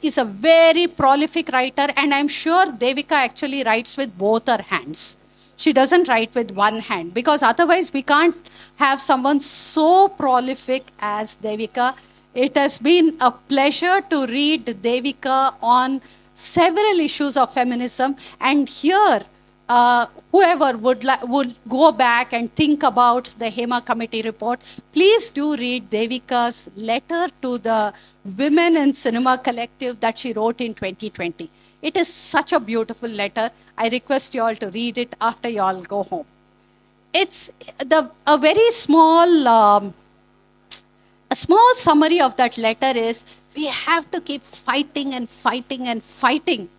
is a very prolific writer, and I'm sure Devika actually writes with both her hands. She doesn't write with one hand, because otherwise we can't have someone so prolific as Devika. It has been a pleasure to read Devika on several issues of feminism, and here whoever would go back and think about the Hema Committee report, please do read Devika's letter to the Women in Cinema Collective that she wrote in 2020. It is such a beautiful letter. I request you all to read it after you all go home. It's a very small, a small summary of that letter is, we have to keep fighting and fighting and fighting.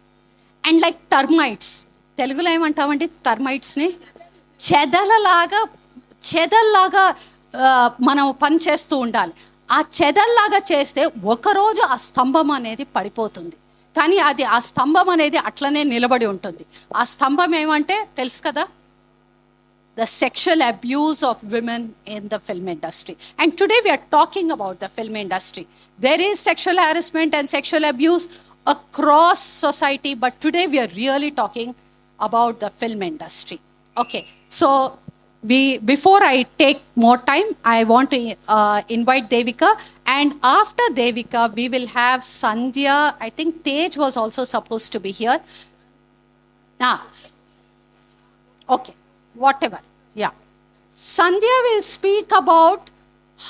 And like termites, తెలుగులో ఏమంటామండి టర్మైట్స్ని, చెదల్లాగా మనం పని చేస్తూ ఉండాలి. ఆ చెదల్లాగా చేస్తే ఒకరోజు ఆ స్తంభం అనేది పడిపోతుంది, కానీ అది ఆ స్తంభం అనేది అట్లనే నిలబడి ఉంటుంది. ఆ స్తంభం ఏమంటే తెలుసు కదా, the sexual abuse of women in the film industry. And today we are talking about the film industry. There is sexual harassment and sexual abuse across society, but today we are really talking about the film industry. Okay, so before I take more time, I want to invite Devika, and after Devika we will have Sandhya. I think Tej was also supposed to be here. Okay, whatever, yeah. Sandhya will speak about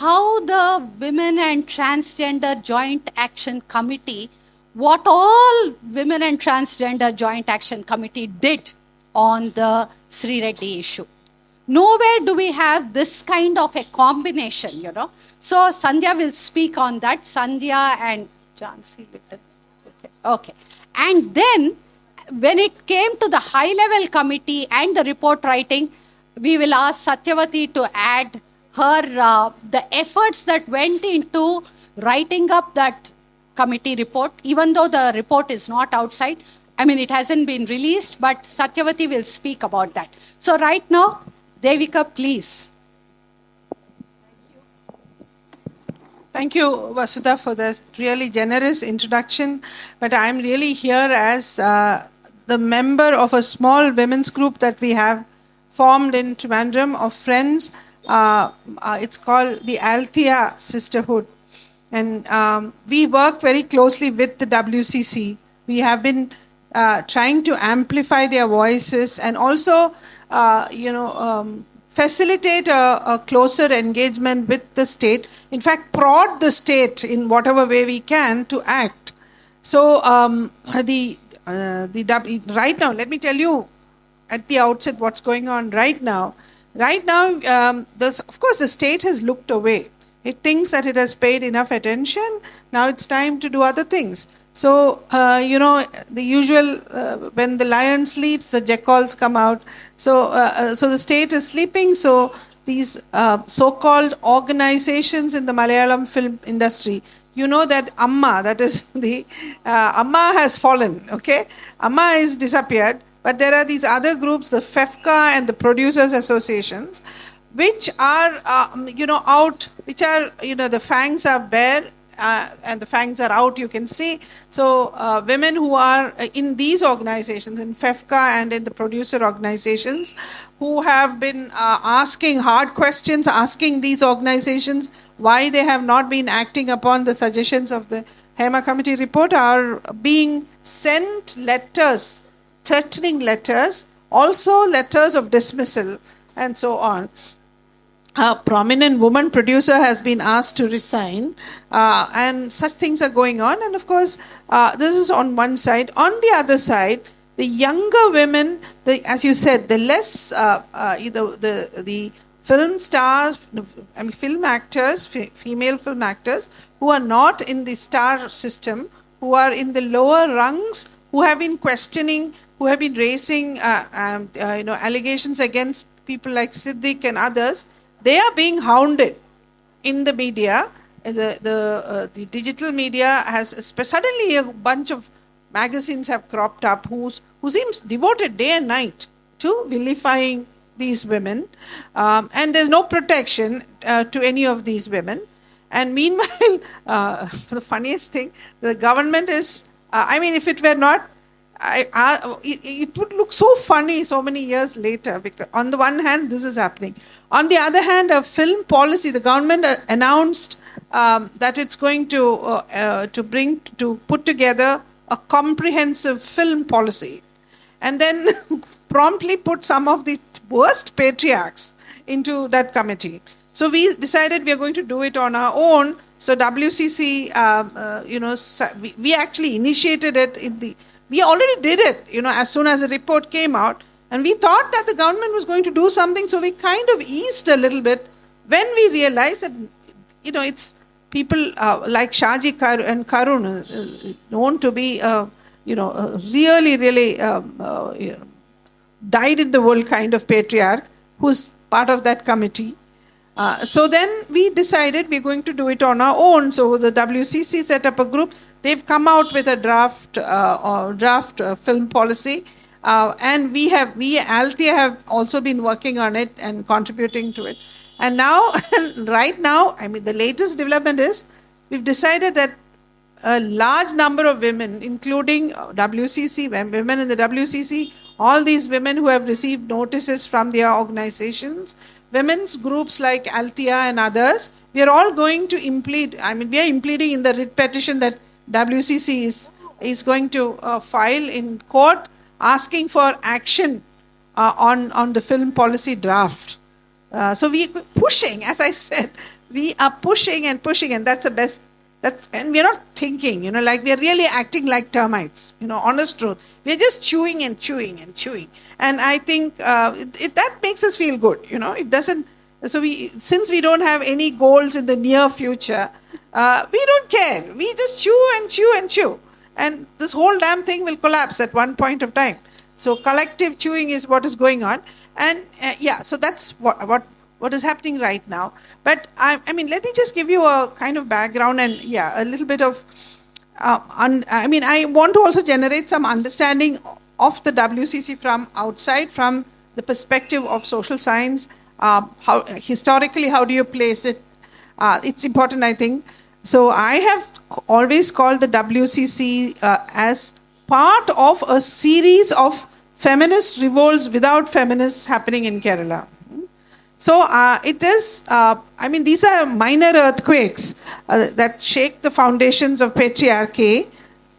how the Women and Transgender Joint Action Committee, what all Women and Transgender Joint Action Committee did on the Sri Reddy issue. Nowhere do we have this kind of a combination, you know. So Sandhya will speak on that. Sandhya and Jansi Little. Okay. And then when it came to the high-level committee and the report writing, we will ask Satyavati to add her the efforts that went into writing up that committee report, even though the report is not outside. I mean, it hasn't been released, but Satyavati will speak about that. So right now, Devika, please. Thank you, Vasudha, for this really generous introduction. But I'm really here as the member of a small women's group that we have formed in Trivandrum of friends. It's called the Althea Sisterhood. And we work very closely with the WCC. We have been trying to amplify their voices and also, facilitate a closer engagement with the state. In fact, prod the state in whatever way we can to act. So right now, let me tell you at the outset what's going on right now. Right now, of course, the state has looked away. It thinks that it has paid enough attention. Now it's time to do other things. So, the usual, when the lion sleeps, the jackals come out. So the state is sleeping. So these so-called organizations in the Malayalam film industry, you know that Amma, that is the, Amma has fallen, okay? Amma is disappeared. But there are these other groups, the FEFCA and the Producers Associations, which are, out, which are, the fangs are bare and the fangs are out, you can see. So women who are in these organizations, in FEFCA and in the producer organizations, who have been asking hard questions, asking these organizations why they have not been acting upon the suggestions of the Hema Committee report, are being sent letters, threatening letters, also letters of dismissal, and so on. A prominent woman producer has been asked to resign, and such things are going on. And of course, this is on one side. On the other side, the younger women, as you said, the less, the film stars, film actors, female film actors, who are not in the star system, who are in the lower rungs, who have been questioning, who have been raising, allegations against people like Siddiq and others. They are being hounded in the media. The digital media has suddenly a bunch of magazines have cropped up who seems devoted day and night to vilifying these women, and there's no protection to any of these women. And meanwhile, the funniest thing, the government is, if it were not, it would look so funny so many years later, because on the one hand, this is happening. On the other hand, a film policy, the government announced that it's going to put together a comprehensive film policy, and then promptly put some of the worst patriarchs into that committee. So we decided we are going to do it on our own. So WCC, we actually initiated it we already did it, as soon as the report came out. And we thought that the government was going to do something, so we kind of eased a little bit when we realized that, it's people like Shaji and Karun, known to be, really, really died in the world kind of patriarch, who's part of that committee. So then we decided we're going to do it on our own. So the WCC set up a group. They've come out with a draft film policy, and Althea have also been working on it and contributing to it. And now, right now, the latest development is we've decided that a large number of women, including WCC, women in the WCC, all these women who have received notices from their organizations, women's groups like Althea and others, we are all going to implead. We are impleading in the writ petition that WCC is going to file in court, asking for action on the film policy draft. So we are pushing, as I said, we are pushing, and that's the best. And we're not thinking, like we're really acting like termites, honest truth. We're just chewing and chewing and chewing. And I think that makes us feel good, it doesn't. So since we don't have any goals in the near future, we don't care. We just chew and chew and chew. And this whole damn thing will collapse at one point of time. So collective chewing is what is going on. And so that's what is happening right now. But let me just give you a kind of background and a little bit of, I want to also generate some understanding of the WCC from outside, from the perspective of social science. How historically, how do you place it? It's important, I think. So I have always called the WCC as part of a series of feminist revolts without feminists happening in Kerala. So it is, these are minor earthquakes that shake the foundations of patriarchy,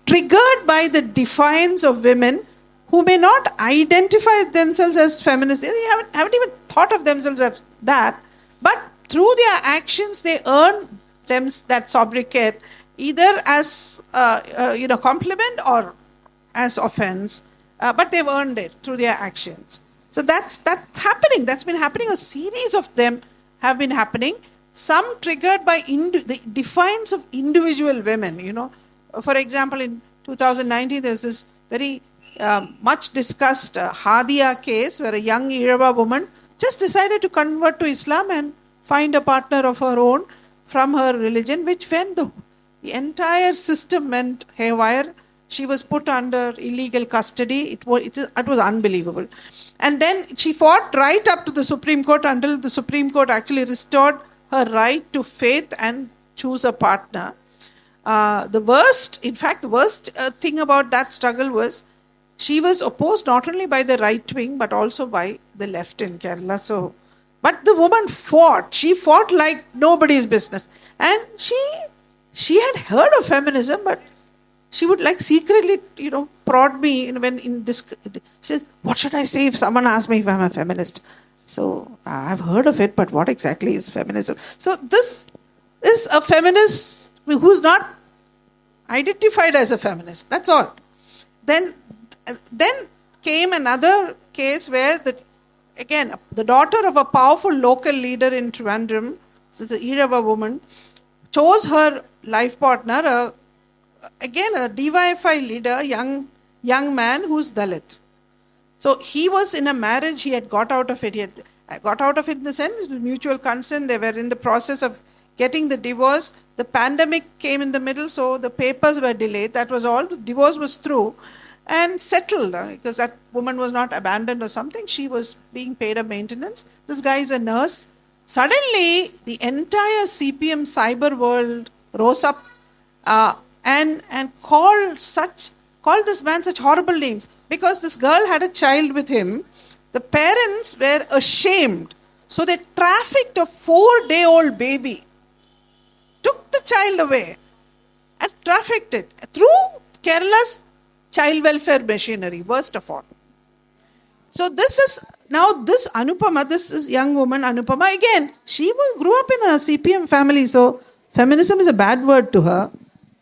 triggered by the defiance of women who may not identify themselves as feminists. They haven't even thought of themselves as that, but through their actions, they earn them that sobriquet, either as compliment or as offense, but they've earned it through their actions. So that's happening. That's been happening. A series of them have been happening. Some triggered by the defiance of individual women. For example, in 2019, there was this very much discussed Hadia case where a young Irava woman just decided to convert to Islam and find a partner of her own from her religion, which when the entire system went haywire. She was put under illegal custody. It was unbelievable. And then she fought right up to the Supreme Court until the Supreme Court actually restored her right to faith and choose a partner. The worst thing about that struggle was she was opposed not only by the right wing but also by the left in Kerala. But the woman fought. She fought like nobody's business. And she had heard of feminism, but she would secretly, prod me when in this. She says, "What should I say if someone asks me if I'm a feminist?" So I've heard of it, but what exactly is feminism? So this is a feminist who's not identified as a feminist. That's all. Then came another case where the daughter of a powerful local leader in Trivandrum, this is an Irava woman, chose her life partner, a DYFI leader, young man who's Dalit. So he was in a marriage, he had got out of it. He had got out of it in the sense, mutual consent. They were in the process of getting the divorce. The pandemic came in the middle, so the papers were delayed. That was all. The divorce was through and settled because that woman was not abandoned or something. She was being paid a maintenance. This guy is a nurse. Suddenly, the entire CPM cyber world rose up and called this man such horrible names because this girl had a child with him. The parents were ashamed, so they trafficked a 4-day-old baby, took the child away, and trafficked it through Kerala's child welfare machinery. Worst of all. So this is now this Anupama, this is young woman Anupama. Again, she grew up in a CPM family, so feminism is a bad word to her.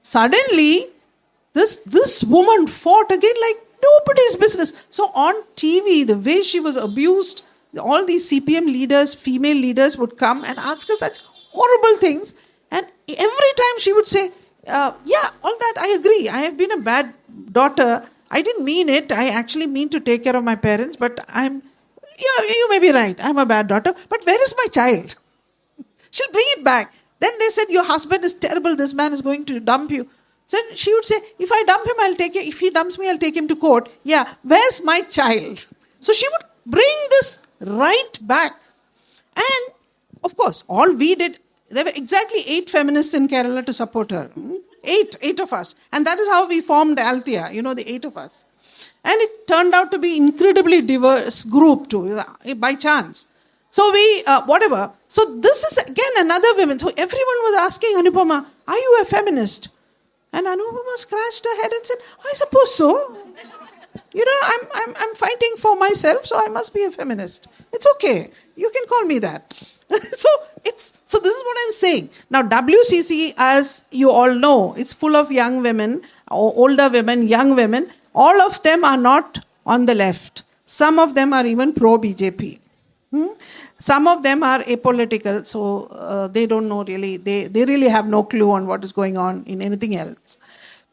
Suddenly, this woman fought again like nobody's business. So on TV, the way she was abused, all these CPM leaders, female leaders would come and ask her such horrible things. And every time she would say, yeah, all that I agree. I have been a bad daughter. I didn't mean it. I actually mean to take care of my parents, but you may be right. I'm a bad daughter. But where is my child? She'll bring it back. Then they said, your husband is terrible. This man is going to dump you. So she would say, if I dump him, I'll take him. If he dumps me, I'll take him to court. Yeah, where's my child? So she would bring this right back. And of course, all we did, there were exactly 8 feminists in Kerala to support her. 8 of us. And that is how we formed Althea, the 8 of us. And it turned out to be incredibly diverse group too, by chance. So we, whatever. So this is again another woman. So everyone was asking Anupama, are you a feminist? And Anupama scratched her head and said, I suppose so. I'm fighting for myself, so I must be a feminist. It's okay. You can call me that. So this is what I'm saying. Now WCC, as you all know, is full of young women, older women, young women. All of them are not on the left. Some of them are even pro-BJP. Some of them are apolitical, so they don't know really. They really have no clue on what is going on in anything else.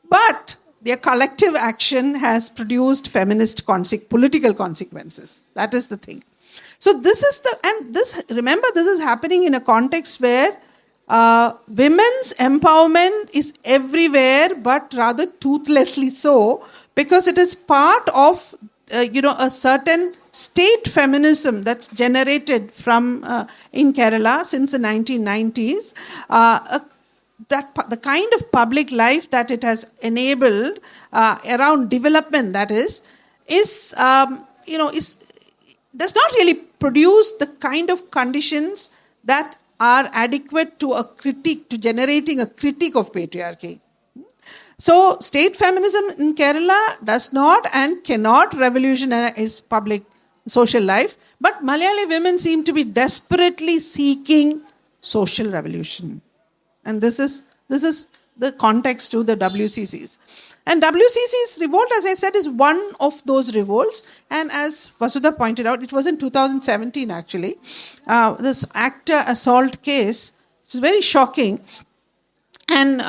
But their collective action has produced feminist political consequences. That is the thing. So this is remember, this is happening in a context where women's empowerment is everywhere, but rather toothlessly so, because it is part of a certain state feminism that's generated from in Kerala since the 1990s. The kind of public life that it has enabled around development, that is does not really produce the kind of conditions that are adequate to generating a critique of patriarchy. So state feminism in Kerala does not and cannot revolutionize public social life, but Malayali women seem to be desperately seeking social revolution. And this is the context to the WCCs. And WCC's revolt, as I said, is one of those revolts. And as Vasudha pointed out, it was in 2017 actually. This actor assault case, which is very shocking. And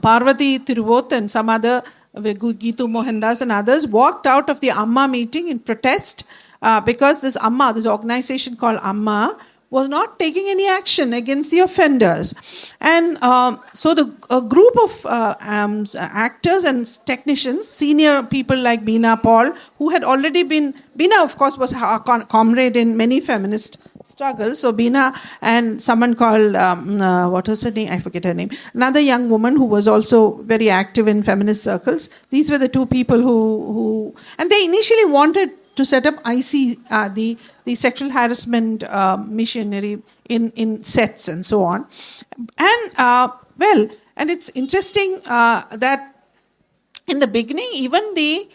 Parvati Thiruvananthapuram and some other, Gitu Mohandas and others, walked out of the Amma meeting in protest because this organization called Amma, was not taking any action against the offenders. And so a group of actors and technicians, senior people like Beena Paul, who had already been, Beena of course was our comrade in many feminist struggles. So Beena and someone called, what was her name? I forget her name. Another young woman who was also very active in feminist circles. These were the 2 people who and they initially wanted to set up IC, the sexual harassment missionary in sets and so on. And and it's interesting that in the beginning, even the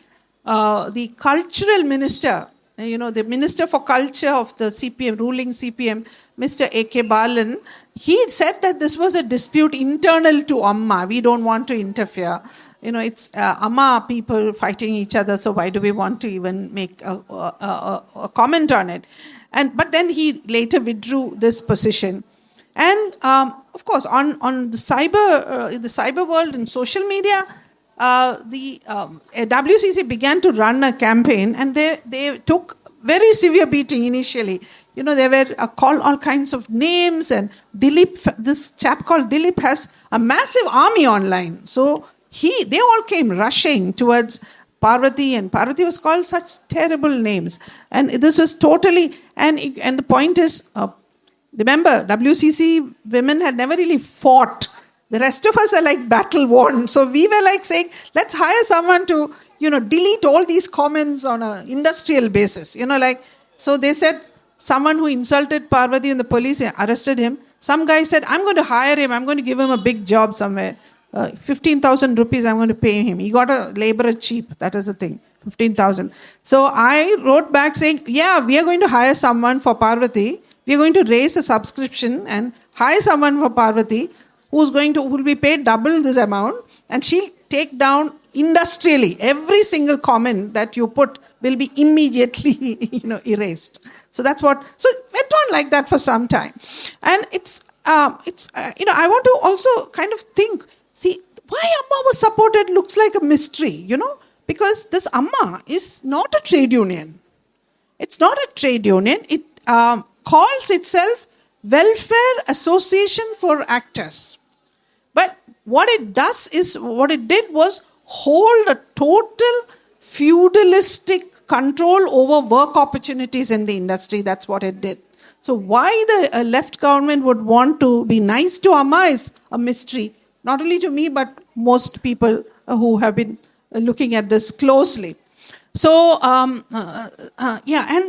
cultural minister, the Minister for Culture of the CPM, ruling CPM, Mr. A.K. Balan, he said that this was a dispute internal to Amma. We don't want to interfere. It's Amma people fighting each other, so why do we want to even make a comment on it? But then he later withdrew this position. And of course, on the cyber world and social media, the WCC began to run a campaign, and they took very severe beating initially. There were all kinds of names, and Dilip, this chap called Dilip, has a massive army online. So they all came rushing towards Parvati, and Parvati was called such terrible names. And this was totally, and the point is, remember, WCC women had never really fought. The rest of us are like battle worn. So we were like saying, let's hire someone to, delete all these comments on an industrial basis. So they said someone who insulted Parvati and the police arrested him. Some guy said, I'm going to hire him. I'm going to give him a big job somewhere. 15,000 rupees I'm going to pay him. He got a laborer cheap. That is the thing. 15,000. So I wrote back saying, yeah, we are going to hire someone for Parvati. We are going to raise a subscription and hire someone for Parvati who will be paid double this amount, and she'll take down industrially every single comment that you put will be immediately erased. So that's what. So it went on like that for some time, and I want to also kind of think. See, why Amma was supported looks like a mystery, because this Amma is not a trade union. It's not a trade union. It calls itself Welfare Association for Actors. But what it did was hold a total feudalistic control over work opportunities in the industry. That's what it did. So why the left government would want to be nice to Amma is a mystery. Not only to me, but most people who have been looking at this closely. So, and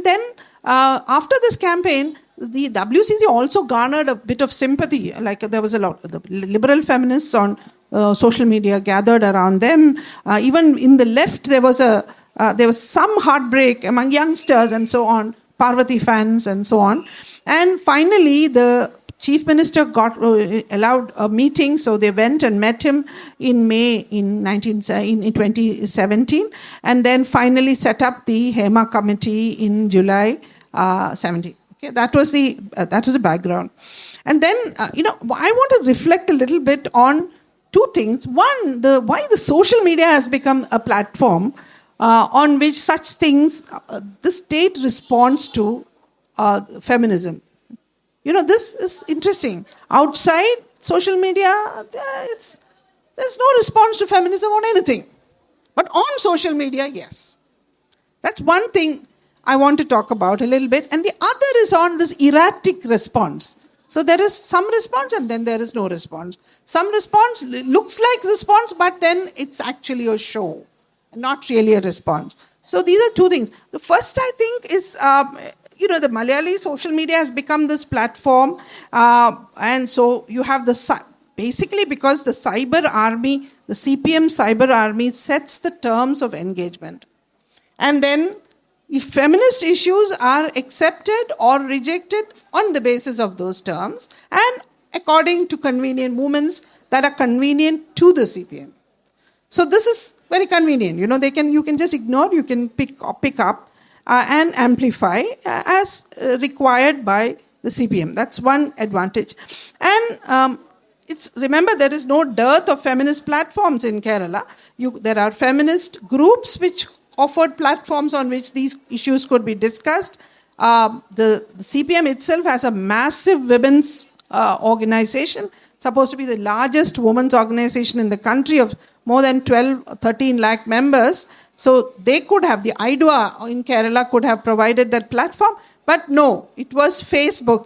then after this campaign, the WCC also garnered a bit of sympathy. Like there was a lot of the liberal feminists on social media gathered around them. Even in the left, there was some heartbreak among youngsters and so on, Parvati fans and so on. And finally, the Chief Minister got allowed a meeting, so they went and met him in May in 2017, and then finally set up the Hema Committee in July 17. Okay, that was the background, and then I want to reflect a little bit on two things. One, why the social media has become a platform on which such things the state responds to feminism. This is interesting. Outside social media, there's no response to feminism on anything. But on social media, yes. That's one thing I want to talk about a little bit. And the other is on this erratic response. So there is some response and then there is no response. Some response looks like response, but then it's actually a show, not really a response. So these are two things. The first, I think, is the Malayali social media has become this platform, and so you have basically because the cyber army, the CPM cyber army sets the terms of engagement. And then if feminist issues are accepted or rejected on the basis of those terms and according to convenient movements that are convenient to the CPM. So this is very convenient. You can just ignore, you can pick up and amplify as required by the CPM. That's one advantage. And remember, there is no dearth of feminist platforms in Kerala. There are feminist groups which offered platforms on which these issues could be discussed. The CPM itself has a massive women's organization, supposed to be the largest women's organization in the country of more than 13 lakh members. So they could have, the IDWA in Kerala could have provided that platform, but no, it was Facebook,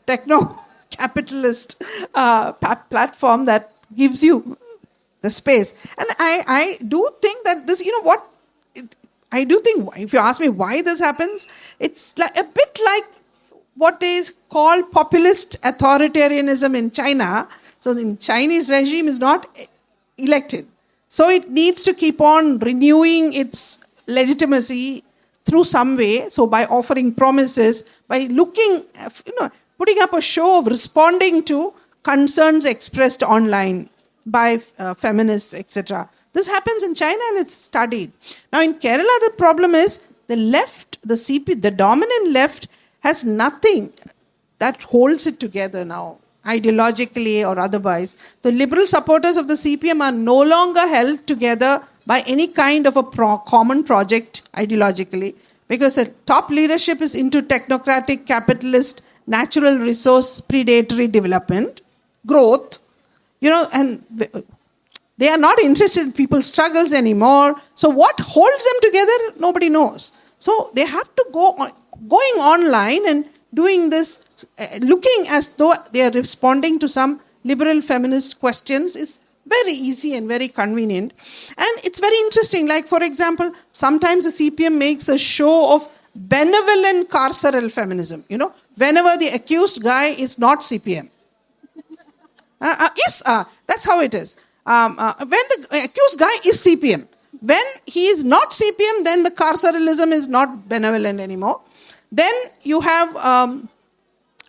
techno-capitalist platform that gives you the space. And I do think that this, I do think, if you ask me why this happens, it's like a bit like what they call populist authoritarianism in China. So the Chinese regime is not elected. So it needs to keep on renewing its legitimacy through some way. So by offering promises, by putting up a show of responding to concerns expressed online by feminists, etc. This happens in China and it's studied. Now in Kerala, the problem is the left, the dominant left has nothing that holds it together now, ideologically or otherwise. The liberal supporters of the CPM are no longer held together by any kind of a common project ideologically, because the top leadership is into technocratic, capitalist, natural resource predatory development, growth, and they are not interested in people's struggles anymore. So what holds them together, nobody knows. So they have to going online and doing this, looking as though they are responding to some liberal feminist questions is very easy and very convenient. And it's very interesting. Like, for example, sometimes the CPM makes a show of benevolent carceral feminism, whenever the accused guy is not CPM. That's how it is. When the accused guy is CPM. When he is not CPM, then the carceralism is not benevolent anymore. Then you have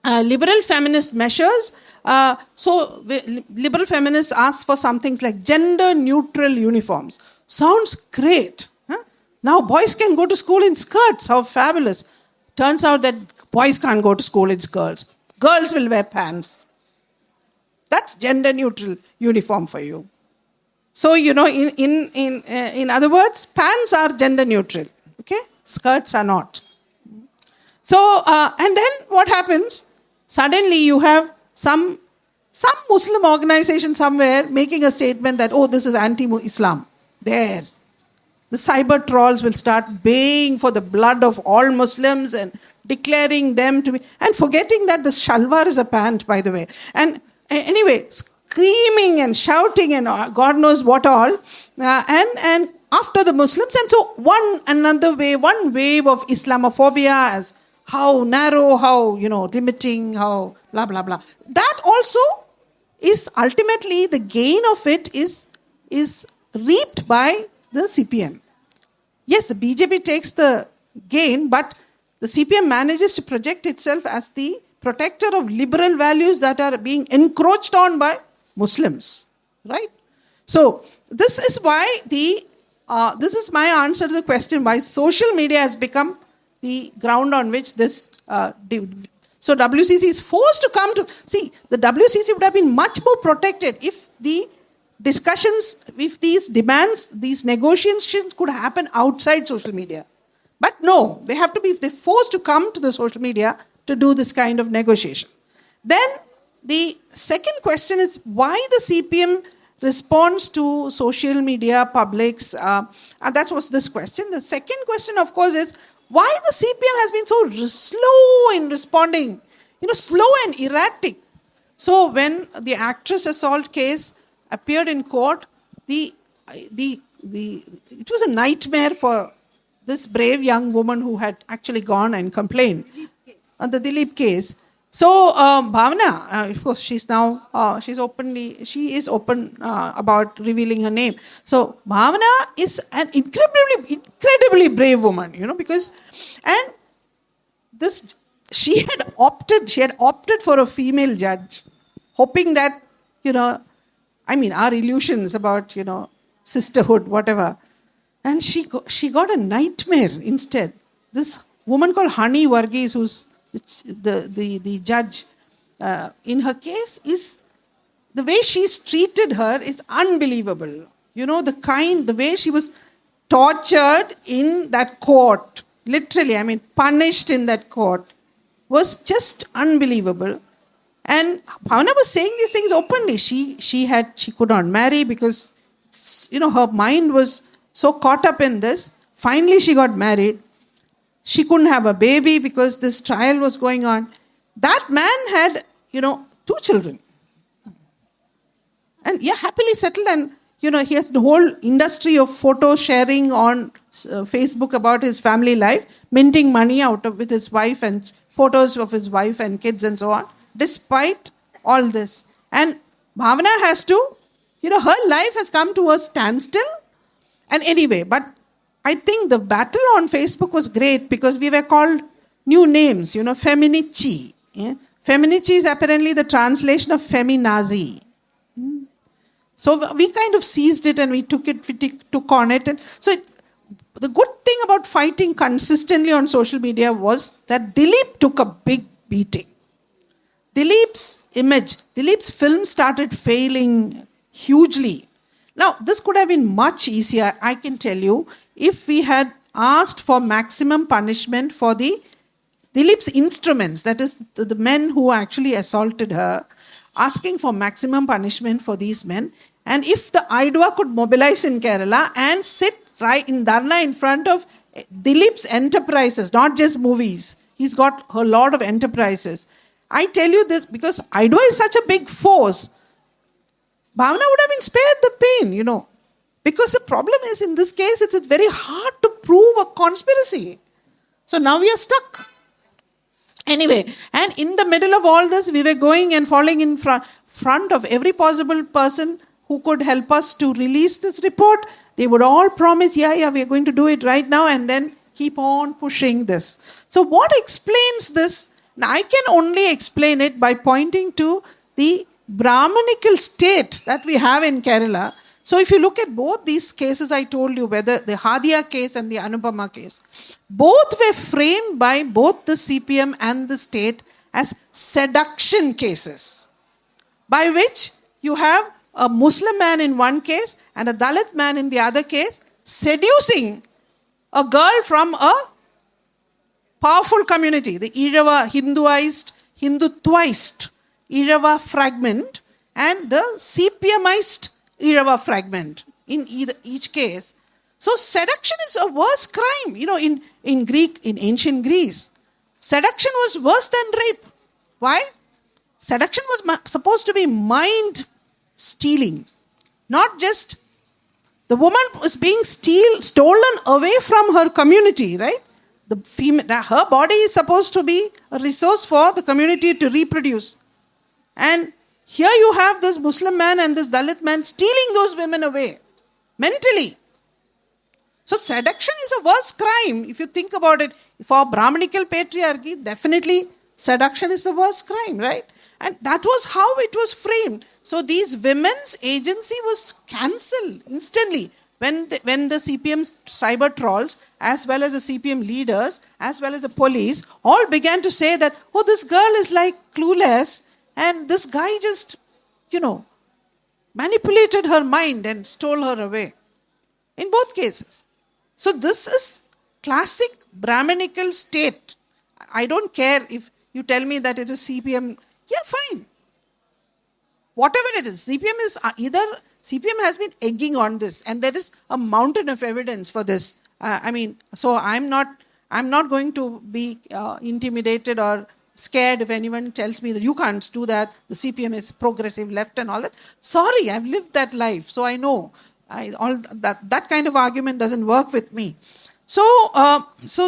liberal feminist measures. Liberal feminists ask for some things like gender-neutral uniforms. Sounds great. Huh? Now boys can go to school in skirts. How fabulous. Turns out that boys can't go to school in skirts. Girls will wear pants. That's gender-neutral uniform for you. So, in other words, pants are gender-neutral. Okay? Skirts are not. So, and then what happens? Suddenly you have some Muslim organization somewhere making a statement that, oh, this is anti-Islam. There. The cyber trolls will start baying for the blood of all Muslims and declaring them to be, and forgetting that the shalwar is a pant, by the way. And anyway, screaming and shouting and God knows what all. And after the Muslims, and so one wave of Islamophobia as how narrow, how, limiting, how blah, blah, blah. That also is ultimately, the gain of it is reaped by the CPM. Yes, the BJP takes the gain, but the CPM manages to project itself as the protector of liberal values that are being encroached on by Muslims. Right? So, this is why this is my answer to the question why social media has become the ground on which this... So WCC is forced to come to... See, the WCC would have been much more protected if the discussions, if these demands, these negotiations could happen outside social media. But no, they're forced to come to the social media to do this kind of negotiation. Then the second question is why the CPM responds to social media publics. And that was this question. The second question, of course, is why the CPM has been so slow in responding, slow and erratic. So when the actress assault case appeared in court, it was a nightmare for this brave young woman who had actually gone and complained on the Dilip case. So Bhavana, of course, she is open about revealing her name. So Bhavana is an incredibly brave woman, because, and this, she had opted for a female judge, hoping that, our illusions about, sisterhood, whatever. And she got a nightmare instead. This woman called Hani Varghese, who's the judge in her case, is the way she's treated her is unbelievable. The way she was tortured in that court, literally, punished in that court, was just unbelievable. And Bhavana was saying these things openly. She could not marry because, her mind was so caught up in this. Finally, she got married. She couldn't have a baby because this trial was going on. That man had, 2 children. And happily settled, and, he has the whole industry of photo sharing on Facebook about his family life, minting money with his wife and photos of his wife and kids and so on, despite all this. And Bhavana has to, her life has come to a standstill. And anyway, but I think the battle on Facebook was great because we were called new names, Feminici. Yeah? Feminici is apparently the translation of feminazi. So we kind of seized it and we took on it. And so the good thing about fighting consistently on social media was that Dilip took a big beating. Dilip's film started failing hugely. Now, this could have been much easier, I can tell you, if we had asked for maximum punishment for Dilip's instruments, that is, the men who actually assaulted her, asking for maximum punishment for these men. And if the IDWA could mobilize in Kerala and sit right in Dharna in front of Dilip's enterprises, not just movies. he's got a lot of enterprises. I tell you this because Idwa is such a big force. Bhavana would have been spared the pain, Because the problem is, in this case, it's very hard to prove a conspiracy. So now we are stuck. Anyway, and in the middle of all this, we were going and falling in front of every possible person who could help us to release this report. They would all promise, we are going to do it right now, and then keep on pushing this. So what explains this? Now, I can only explain it by pointing to the Brahmanical state that we have in Kerala. So if you look at both these cases I told you, whether the Hadia case and the Anupama case, both were framed by both the CPM and the state as seduction cases, by which you have a Muslim man in one case and a Dalit man in the other case seducing a girl from a powerful community, the Irava Hindutwaist Irava fragment and the CPMized Irava fragment in each case. So seduction is a worse crime. In ancient Greece, seduction was worse than rape. Why? Seduction was supposed to be mind stealing. Not just the woman was being stolen away from her community, right? Her body is supposed to be a resource for the community to reproduce. And here you have this Muslim man and this Dalit man stealing those women away, mentally. So seduction is a worse crime. If you think about it, for Brahmanical patriarchy, definitely seduction is the worst crime, right? And that was how it was framed. So these women's agency was cancelled instantly when the CPM cyber trolls, as well as the CPM leaders, as well as the police, all began to say that, this girl is like clueless, and this guy just, manipulated her mind and stole her away. In both cases. So this is classic Brahmanical state. I don't care if you tell me that it is CPM. Yeah, fine. Whatever it is, CPM has been egging on this, and there is a mountain of evidence for this. So I'm not going to be intimidated or scared if anyone tells me that you can't do that, the CPM is progressive left and all that. Sorry, I've lived that life, so I know. That kind of argument doesn't work with me. So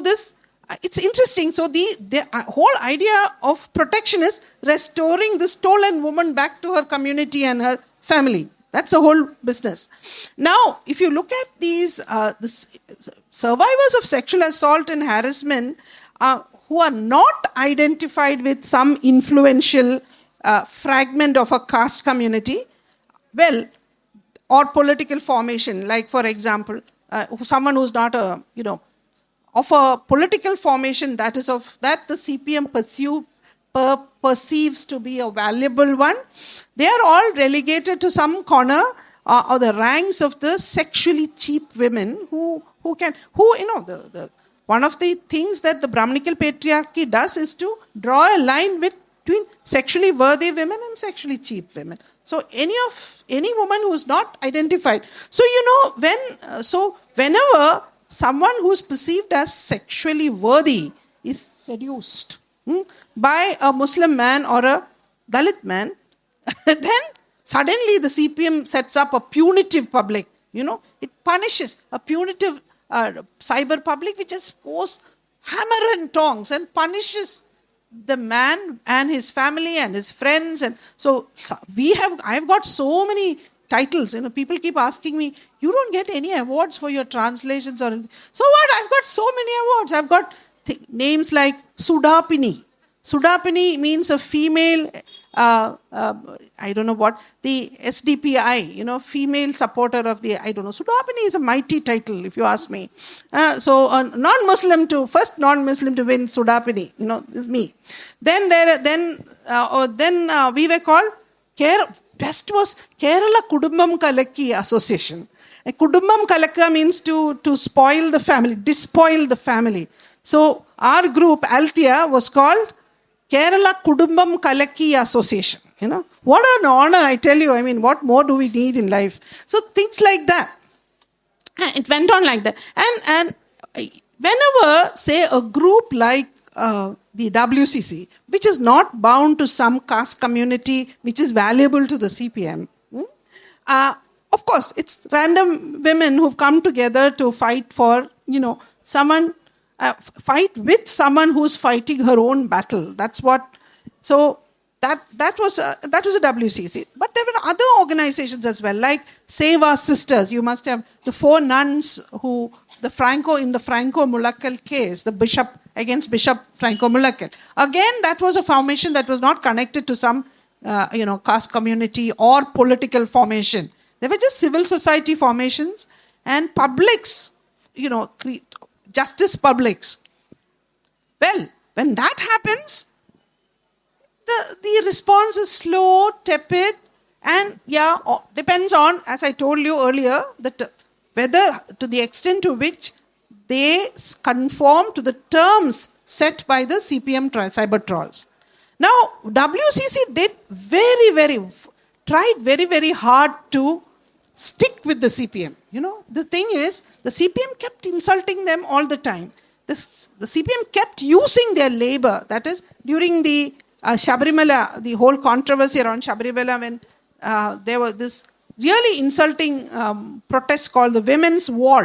this, it's interesting. So the whole idea of protection is restoring the stolen woman back to her community and her family. That's the whole business. Now, if you look at these survivors of sexual assault and harassment, who are not identified with some influential fragment of a caste community, or political formation, like for example, someone who's not of a political formation that the CPM perceives to be a valuable one, they are all relegated to some corner or the ranks of the sexually cheap women one of the things that the Brahmanical patriarchy does is to draw a line between sexually worthy women and sexually cheap women. So any woman who is not identified. So whenever someone who is perceived as sexually worthy is seduced by a Muslim man or a Dalit man, then suddenly the CPM sets up a punitive public. It punishes a punitive cyber public which just goes hammer and tongs and punishes the man and his family and his friends. And so I've got so many titles. People keep asking me, you don't get any awards for your translations or anything. So what? I've got so many awards. I've got names like Sudapini. Sudapini means a female, I don't know what, the SDPI, female supporter of the, I don't know. Sudapini is a mighty title, if you ask me. So a first non-Muslim to win Sudapini, is me. Then we were called, best was Kerala Kudumbam Kalakki Association. Kudumbam Kalakka means to spoil the family, despoil the family. So our group, Althea, was called Kerala Kudumbam Kalakki Association. What an honor, I tell you. What more do we need in life? So things like that. It went on like that. And whenever, say, a group like the WCC, which is not bound to some caste community which is valuable to the CPM. Of course, it's random women who've come together to fight for, someone, fight with someone who's fighting her own battle. That's what. So that was a WCC. But there were other organizations as well, like Save Our Sisters. You must have the 4 nuns in the Franco Mullakkal case, the bishop against Bishop Franco Mullakkal. Again, that was a formation that was not connected to some caste community or political formation. They were just civil society formations and publics, justice publics. Well, when that happens, the response is slow, tepid, and depends on, as I told you earlier, whether to the extent to which they conform to the terms set by the CPM cyber trolls. Now, WCC tried very, very hard to stick with the CPM. The thing is, the CPM kept insulting them all the time. The CPM kept using their labor. That is, during the Shabarimala, the whole controversy around Shabarimala, when there was this really insulting protest called the Women's Wall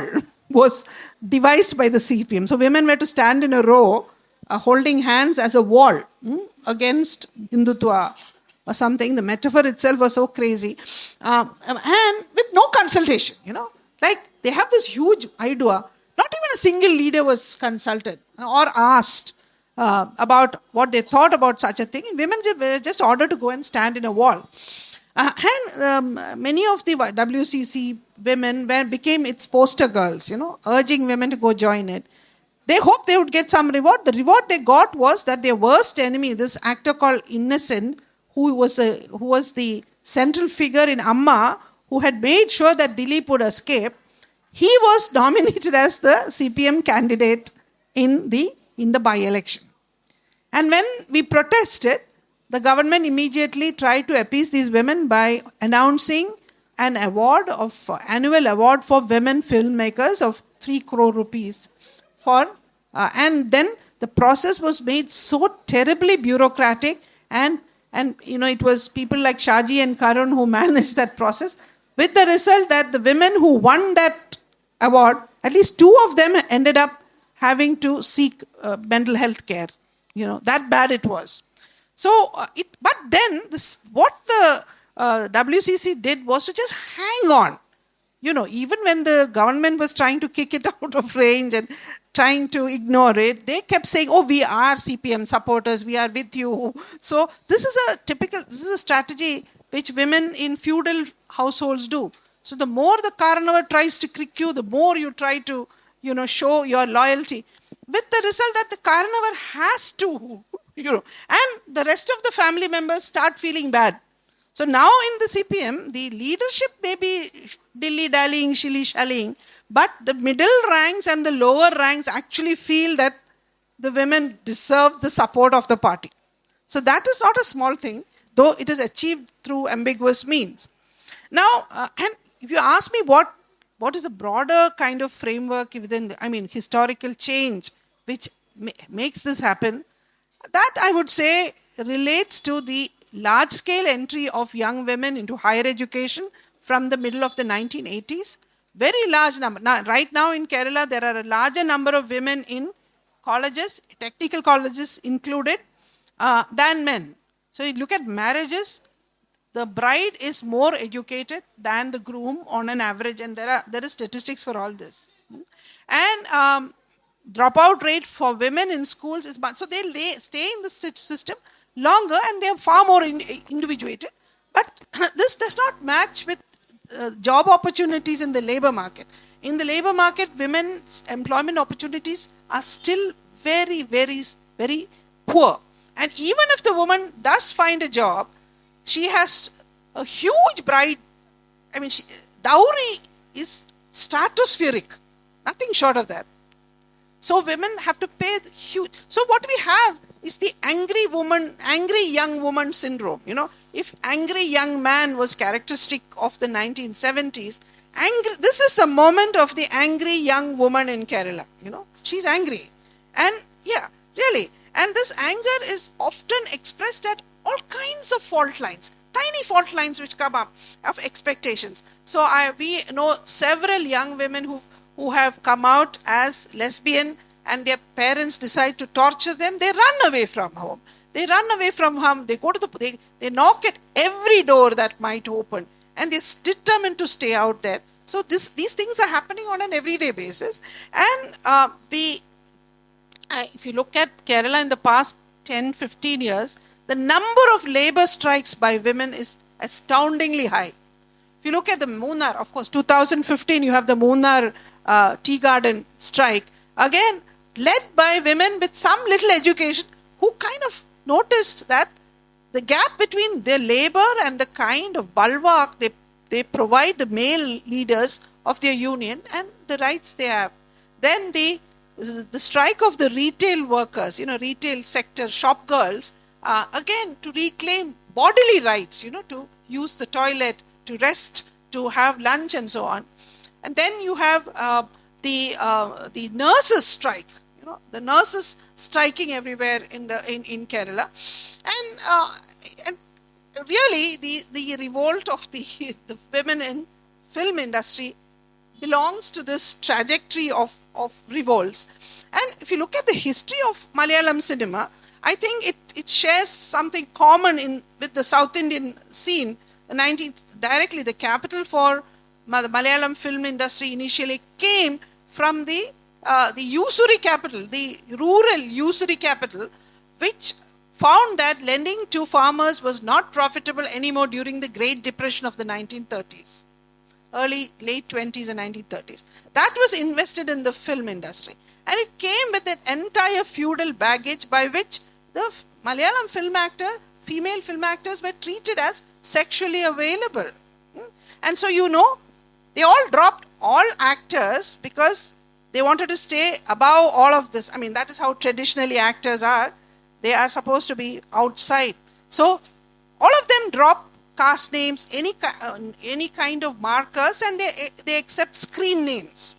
was devised by the CPM. So women were to stand in a row holding hands as a wall against Hindutva or something. The metaphor itself was so crazy. And with no consultation, Like they have this huge idea. Not even a single leader was consulted or asked about what they thought about such a thing. And women were just ordered to go and stand in a wall. Many of the WCC women became its poster girls, urging women to go join it. They hoped they would get some reward. The reward they got was that their worst enemy, this actor called Innocent, who was the central figure in Amma, who had made sure that Dilip would escape, he was nominated as the CPM candidate in the by-election. And when we protested, the government immediately tried to appease these women by announcing an annual award for women filmmakers of 3 crore rupees. And then the process was made so terribly bureaucratic, and it was people like Shaji and Karun who managed that process, with the result that the women who won that award, at least 2 of them ended up having to seek mental health care. That bad it was. So, but then what the WCC did was to just hang on. Even when the government was trying to kick it out of range and trying to ignore it, they kept saying, "Oh, we are CPM supporters, we are with you." So this is a strategy which women in feudal households do. So the more the Karanavar tries to trick you, the more you try to, show your loyalty. With the result that the Karanavar has to, and the rest of the family members start feeling bad. So now in the CPM, the leadership may be dilly-dallying, shilly-shallying, but the middle ranks and the lower ranks actually feel that the women deserve the support of the party. So that is not a small thing, though it is achieved through ambiguous means. Now, and if you ask me what is a broader kind of framework within, historical change, which makes this happen, that I would say relates to the large-scale entry of young women into higher education from the middle of the 1980s. Very large number. Now, right now in Kerala, there are a larger number of women in colleges, technical colleges included, than men. So you look at marriages, the bride is more educated than the groom on an average, and there is statistics for all this. And dropout rate for women in schools is much, so they stay in the system longer and they are far more individuated. But this does not match with job opportunities in the labor market. In the labor market, women's employment opportunities are still very, very, very poor. And even if the woman does find a job, she has a huge bride. Dowry is stratospheric, nothing short of that. So women have to pay huge. So what we have is the angry young woman syndrome. If angry young man was characteristic of the 1970s, this is the moment of the angry young woman in Kerala. She's angry. And yeah, really. And this anger is often expressed at all kinds of fault lines, tiny fault lines which come up of expectations. So we know several young women who have come out as lesbian, and their parents decide to torture them. They run away from home. They run away from home. They go to they knock at every door that might open, and they're determined to stay out there. So these things are happening on an everyday basis. And if you look at Kerala in the past 10, 15 years, the number of labor strikes by women is astoundingly high. If you look at the Munnar, of course, 2015, you have the Munnar tea garden strike. Again, led by women with some little education who kind of noticed that the gap between their labor and the kind of bulwark they provide the male leaders of their union and the rights they have. Then the strike of the retail workers, retail sector shop girls, again to reclaim bodily rights, to use the toilet, to rest, to have lunch and so on. And then you have the nurses strike, the nurses striking everywhere in Kerala. And really the revolt of the women in film industry belongs to this trajectory of revolts. And if you look at the history of Malayalam cinema, I think it shares something common with the South Indian scene. Directly the capital for the Malayalam film industry initially came from the usury capital, the rural usury capital, which found that lending to farmers was not profitable anymore during the Great Depression of the 1930s. Late 20s and 1930s. That was invested in the film industry. And it came with an entire feudal baggage by which the Malayalam female film actors were treated as sexually available. And so, they all dropped all actors because they wanted to stay above all of this. I mean, that is how traditionally actors are. They are supposed to be outside. So, all of them dropped caste names, any kind of markers, and they accept screen names.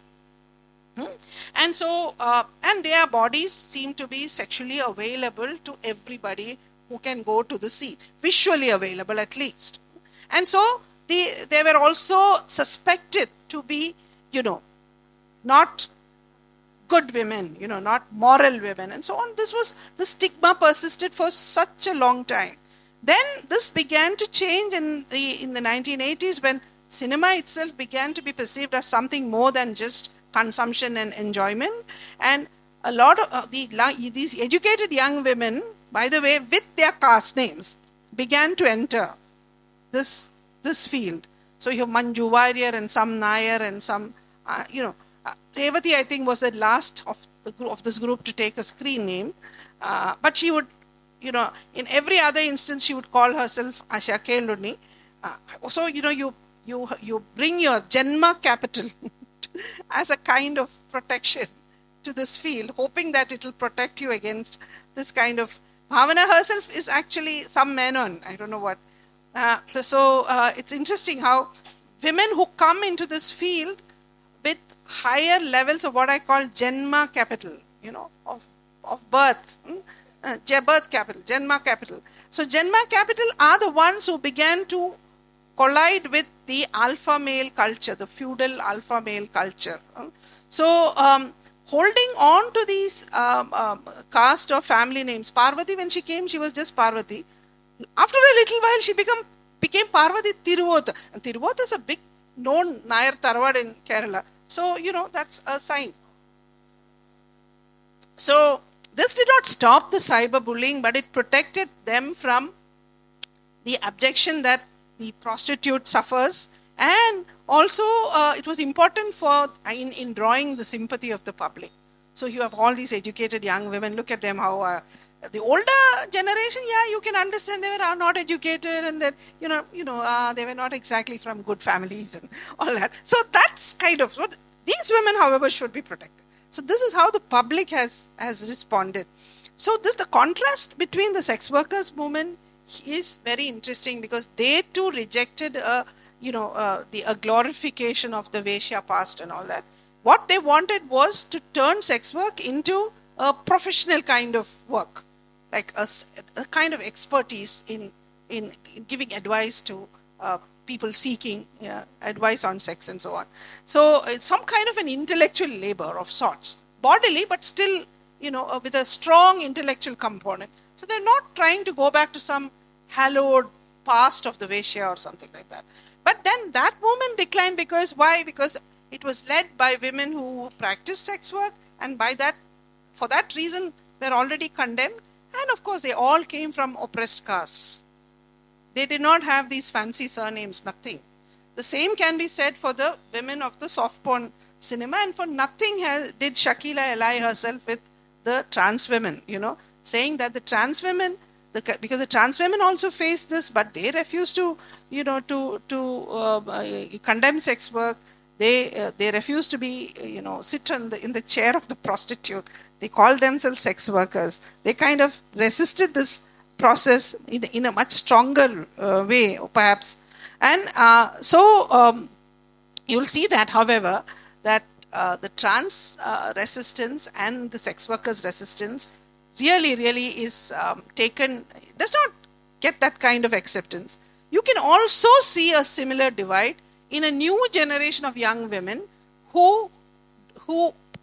And so, and their bodies seem to be sexually available to everybody who can go to the sea, visually available at least. And so, they were also suspected to be, not good women, not moral women, and so on. The stigma persisted for such a long time. Then this began to change in the 1980s when cinema itself began to be perceived as something more than just consumption and enjoyment. And a lot of these educated young women, by the way, with their caste names, began to enter this field. So you have Manju Warrior and some Nair and some, Revati, I think, was the last of this group to take a screen name. But she would, in every other instance, she would call herself Asha Keluni. So, you bring your Janma capital as a kind of protection to this field, hoping that it will protect you against this kind of... Bhavana herself is actually some Menon, I don't know what. So it's interesting how women who come into this field with higher levels of what I call Janma capital, of birth, birth capital, Janma capital. So Janma capital are the ones who began to collide with the alpha male culture, the feudal alpha male culture. So holding on to these caste or family names, Parvati, when she came, she was just Parvati. After a little while, she became Parvati Thiruvotha. And Thiruvotha is a big known Nair Taravad in Kerala. So, that's a sign. So, this did not stop the cyberbullying, but it protected them from the abjection that the prostitute suffers. And also, it was important in drawing the sympathy of the public. So, you have all these educated young women. Look at them, how... the older generation, you can understand they were not educated and that, they were not exactly from good families and all that. So that's kind of, these women, however, should be protected. So this is how the public has responded. So the contrast between the sex workers movement is very interesting because they too rejected, a glorification of the Vaishya past and all that. What they wanted was to turn sex work into a professional kind of work. like a kind of expertise in giving advice to people seeking advice on sex and so on. So it's some kind of an intellectual labor of sorts, bodily, but still, with a strong intellectual component. So they're not trying to go back to some hallowed past of the Vaishya or something like that. But then that movement declined because why? Because it was led by women who practiced sex work, and for that reason, were already condemned. And of course, they all came from oppressed castes. They did not have these fancy surnames, nothing. The same can be said for the women of the soft porn cinema, and for nothing did Shakila ally herself with the trans women, saying that the trans women, because the trans women also face this, but they refuse to, condemn sex work. They refuse to be, sit in the chair of the prostitute. They call themselves sex workers. They kind of resisted this process in a much stronger way, perhaps. And so you'll see that, however, that the trans resistance and the sex workers' resistance really is does not get that kind of acceptance. You can also see a similar divide in a new generation of young women who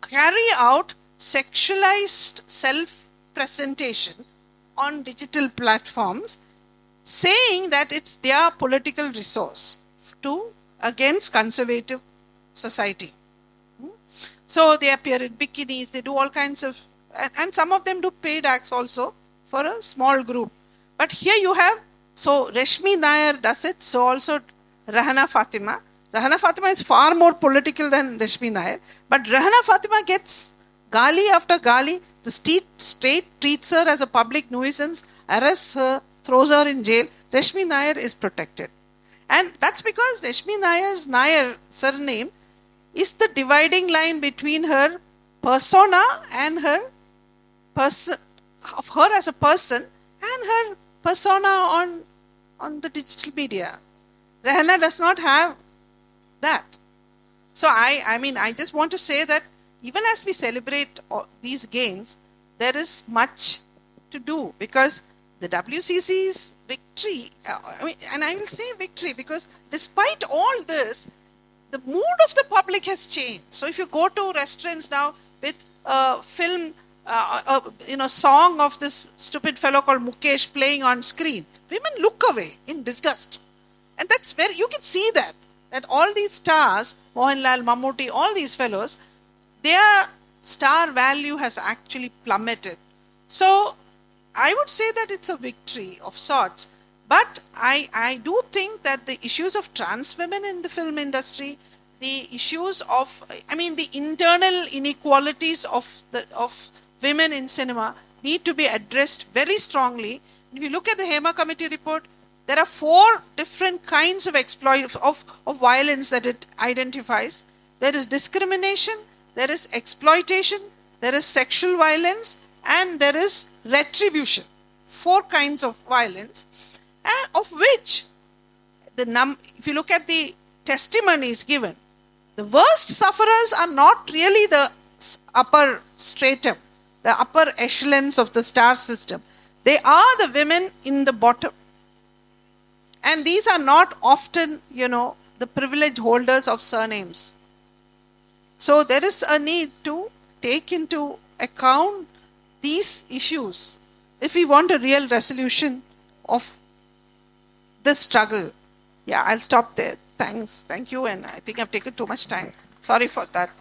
carry out sexualized self-presentation on digital platforms, saying that it's their political resource against conservative society. So they appear in bikinis, they do all kinds of, and some of them do paid acts also for a small group. But here you have, so Rashmi Nair does it, so also Rahana Fatima. Rahana Fatima is far more political than Rashmi Nair, but Rahana Fatima gets gali after gali. The state treats her as a public nuisance, arrests her, throws her in jail. Rashmi Nair is protected. And that's because Rashmi Nair's Nair surname is the dividing line between her persona and her of her as a person and her persona on the digital media. Rahana does not have that. So I just want to say that even as we celebrate these gains, there is much to do, because the WCC's victory, and I will say victory because despite all this, the mood of the public has changed. So if you go to restaurants now with a film, song of this stupid fellow called Mukesh playing on screen, women look away in disgust. And that's very, you can see that all these stars, Mohanlal, Mammootty, all these fellows, their star value has actually plummeted. So I would say that it's a victory of sorts. But I do think that the issues of trans women in the film industry, the issues of, the internal inequalities of women in cinema need to be addressed very strongly. If you look at the Hema Committee report, there are 4 different kinds of of violence that it identifies. There is discrimination, there is exploitation, there is sexual violence, and there is retribution. 4 kinds of violence, and of which if you look at the testimonies given, the worst sufferers are not really the upper stratum, the upper echelons of the star system. They are the women in the bottom. And these are not often, the privilege holders of surnames. So there is a need to take into account these issues if we want a real resolution of this struggle. Yeah, I'll stop there. Thanks. Thank you. And I think I've taken too much time. Sorry for that.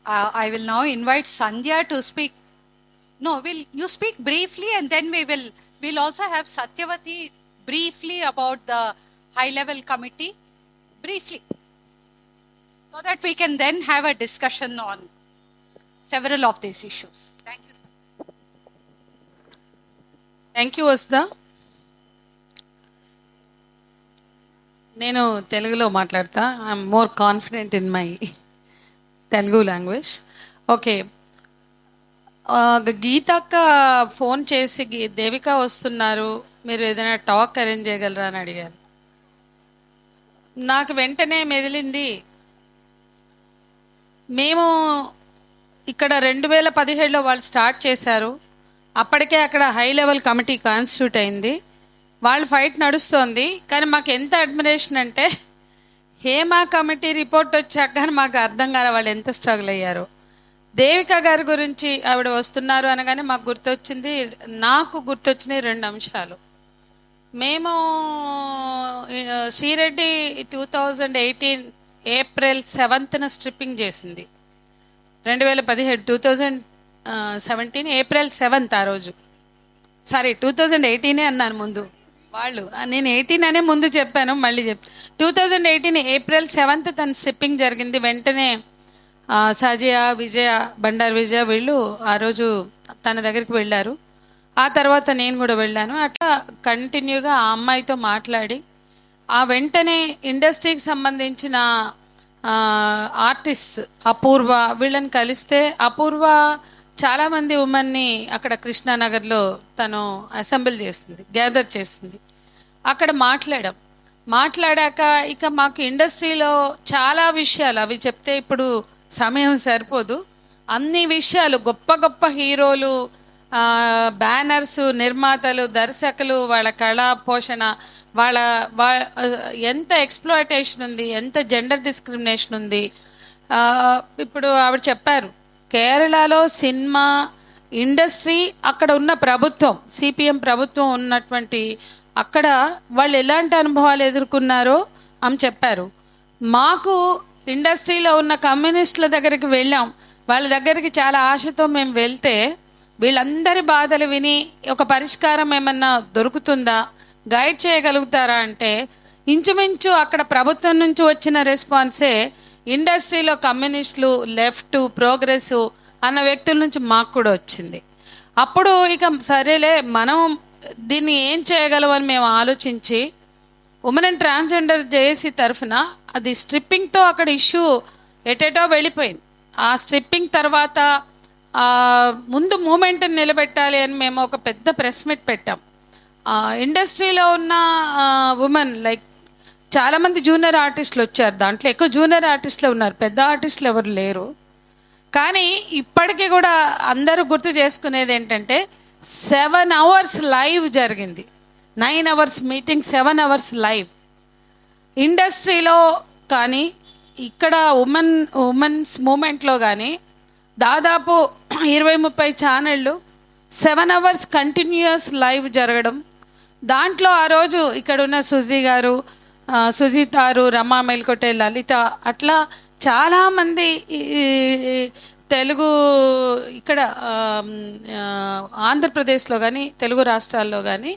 I will now invite Sandhya to speak. No, you speak briefly, and then we'll also have Satyavati briefly about the high-level committee. Briefly. So that we can then have a discussion on several of these issues. Thank you, sir. Thank you, Asda. నేను తెలుగులో మాట్లాడతా. I'm more confident in my Telugu language. Okay, గీతక్క phone చేసి దేవిక వస్తున్నారు, మీరు ఏదైనా talk arrange చేయగలరా అని అడిగారు. నాకు వెంటనే మెదిలింది, మేము ఇక్కడ 2017లో వాళ్ళు స్టార్ట్ చేశారు. అప్పటికే అక్కడ హై లెవెల్ కమిటీ కాన్స్టిట్యూట్ అయింది. వాళ్ళ ఫైట్ నడుస్తోంది. కానీ మాకు ఎంత అడ్మిరేషన్ అంటే హేమా కమిటీ రిపోర్ట్ వచ్చాక కానీ మాకు అర్థం కాలే వాళ్ళు ఎంత స్ట్రగుల్ అయ్యారో. దేవిక గారి గురించి ఆవిడ వస్తున్నారు అనగానే మాకు నాకు గుర్తొచ్చినాయి 2 అంశాలు. మేము శ్రీరెడ్డి 2018 ఏప్రిల్ 7న స్ట్రిప్పింగ్ చేసింది. 2017 ఏప్రిల్ 7 ఆ రోజు. సారీ 2018 అన్నాను ముందు. నేను 18 అనే ముందు చెప్పాను, మళ్ళీ 2018 ఏప్రిల్ 7 తన స్ట్రిప్పింగ్ జరిగింది. వెంటనే సజయ, విజయ, బండారు విజయ వీళ్ళు ఆ రోజు తన దగ్గరికి వెళ్ళారు. ఆ తర్వాత నేను కూడా వెళ్ళాను. అట్లా కంటిన్యూగా ఆ అమ్మాయితో మాట్లాడి ఆ వెంటనే ఇండస్ట్రీకి సంబంధించిన ఆర్టిస్ట్ అపూర్వ వీళ్ళని కలిస్తే, అపూర్వ చాలామంది ఉమెన్ని అక్కడ కృష్ణానగర్లో తను అసెంబ్లీ చేస్తుంది, గ్యాదర్ చేస్తుంది. అక్కడ మాట్లాడాక ఇక మాకు ఇండస్ట్రీలో చాలా విషయాలు అవి చెప్తే ఇప్పుడు సమయం సరిపోదు. అన్ని విషయాలు గొప్ప గొప్ప హీరోలు, బ్యానర్స్, నిర్మాతలు, దర్శకులు, వాళ్ళ కళా పోషణ, వాళ్ళ ఎంత ఎక్స్ప్లాయిటేషన్ ఉంది, ఎంత జెండర్ డిస్క్రిమినేషన్ ఉంది. ఇప్పుడు ఆవిడ చెప్పారు కేరళలో సినిమా ఇండస్ట్రీ, అక్కడ ఉన్న ప్రభుత్వం, సిపిఎం ప్రభుత్వం ఉన్నటువంటి అక్కడ వాళ్ళు ఎలాంటి అనుభవాలు ఎదుర్కొన్నారో ఆమె చెప్పారు. మాకు ఇండస్ట్రీలో ఉన్న కమ్యూనిస్టుల దగ్గరికి వెళ్ళాం. వాళ్ళ దగ్గరికి చాలా ఆశతో మేము వెళ్తే వీళ్ళందరి బాధలు విని ఒక పరిష్కారం ఏమన్నా దొరుకుతుందా, గైడ్ చేయగలుగుతారా అంటే ఇంచుమించు అక్కడ ప్రభుత్వం నుంచి వచ్చిన రెస్పాన్సే ఇండస్ట్రీలో కమ్యూనిస్టులు, లెఫ్ట్, ప్రోగ్రెసివ్ అన్న వ్యక్తుల నుంచి మాకు కూడా వచ్చింది. అప్పుడు ఇక సరేలే మనం దీన్ని ఏం చేయగలమని మేము ఆలోచించి ఉమెన్ అండ్ ట్రాన్స్జెండర్ జేఏసీ తరఫున అది స్ట్రిప్పింగ్తో అక్కడ ఇష్యూ ఎటేటో వెళ్ళిపోయింది. ఆ స్ట్రిప్పింగ్ తర్వాత ముందు మూమెంట్ని నిలబెట్టాలి అని మేము ఒక పెద్ద ప్రెస్ మీట్ పెట్టాం. ఇండస్ట్రీలో ఉన్న ఉమెన్ లైక్ చాలామంది జూనియర్ ఆర్టిస్టులు వచ్చారు. దాంట్లో ఎక్కువ జూనియర్ ఆర్టిస్టులు ఉన్నారు, పెద్ద ఆర్టిస్టులు ఎవరు లేరు. కానీ ఇప్పటికీ కూడా అందరూ గుర్తు చేసుకునేది ఏంటంటే 7 hours లైవ్ జరిగింది. 9 hours మీటింగ్, 7 hours లైవ్. ఇండస్ట్రీలో కానీ ఇక్కడ ఉమెన్స్ మూమెంట్లో కానీ దాదాపు 20-30 ఛానళ్ళు 7 hours కంటిన్యూస్ లైవ్ జరగడం. దాంట్లో ఆ రోజు ఇక్కడ ఉన్న సుజీతారు, రమా మెల్కొటే, లలిత, అట్లా చాలామంది తెలుగు ఇక్కడ ఆంధ్రప్రదేశ్లో కానీ తెలుగు రాష్ట్రాల్లో కానీ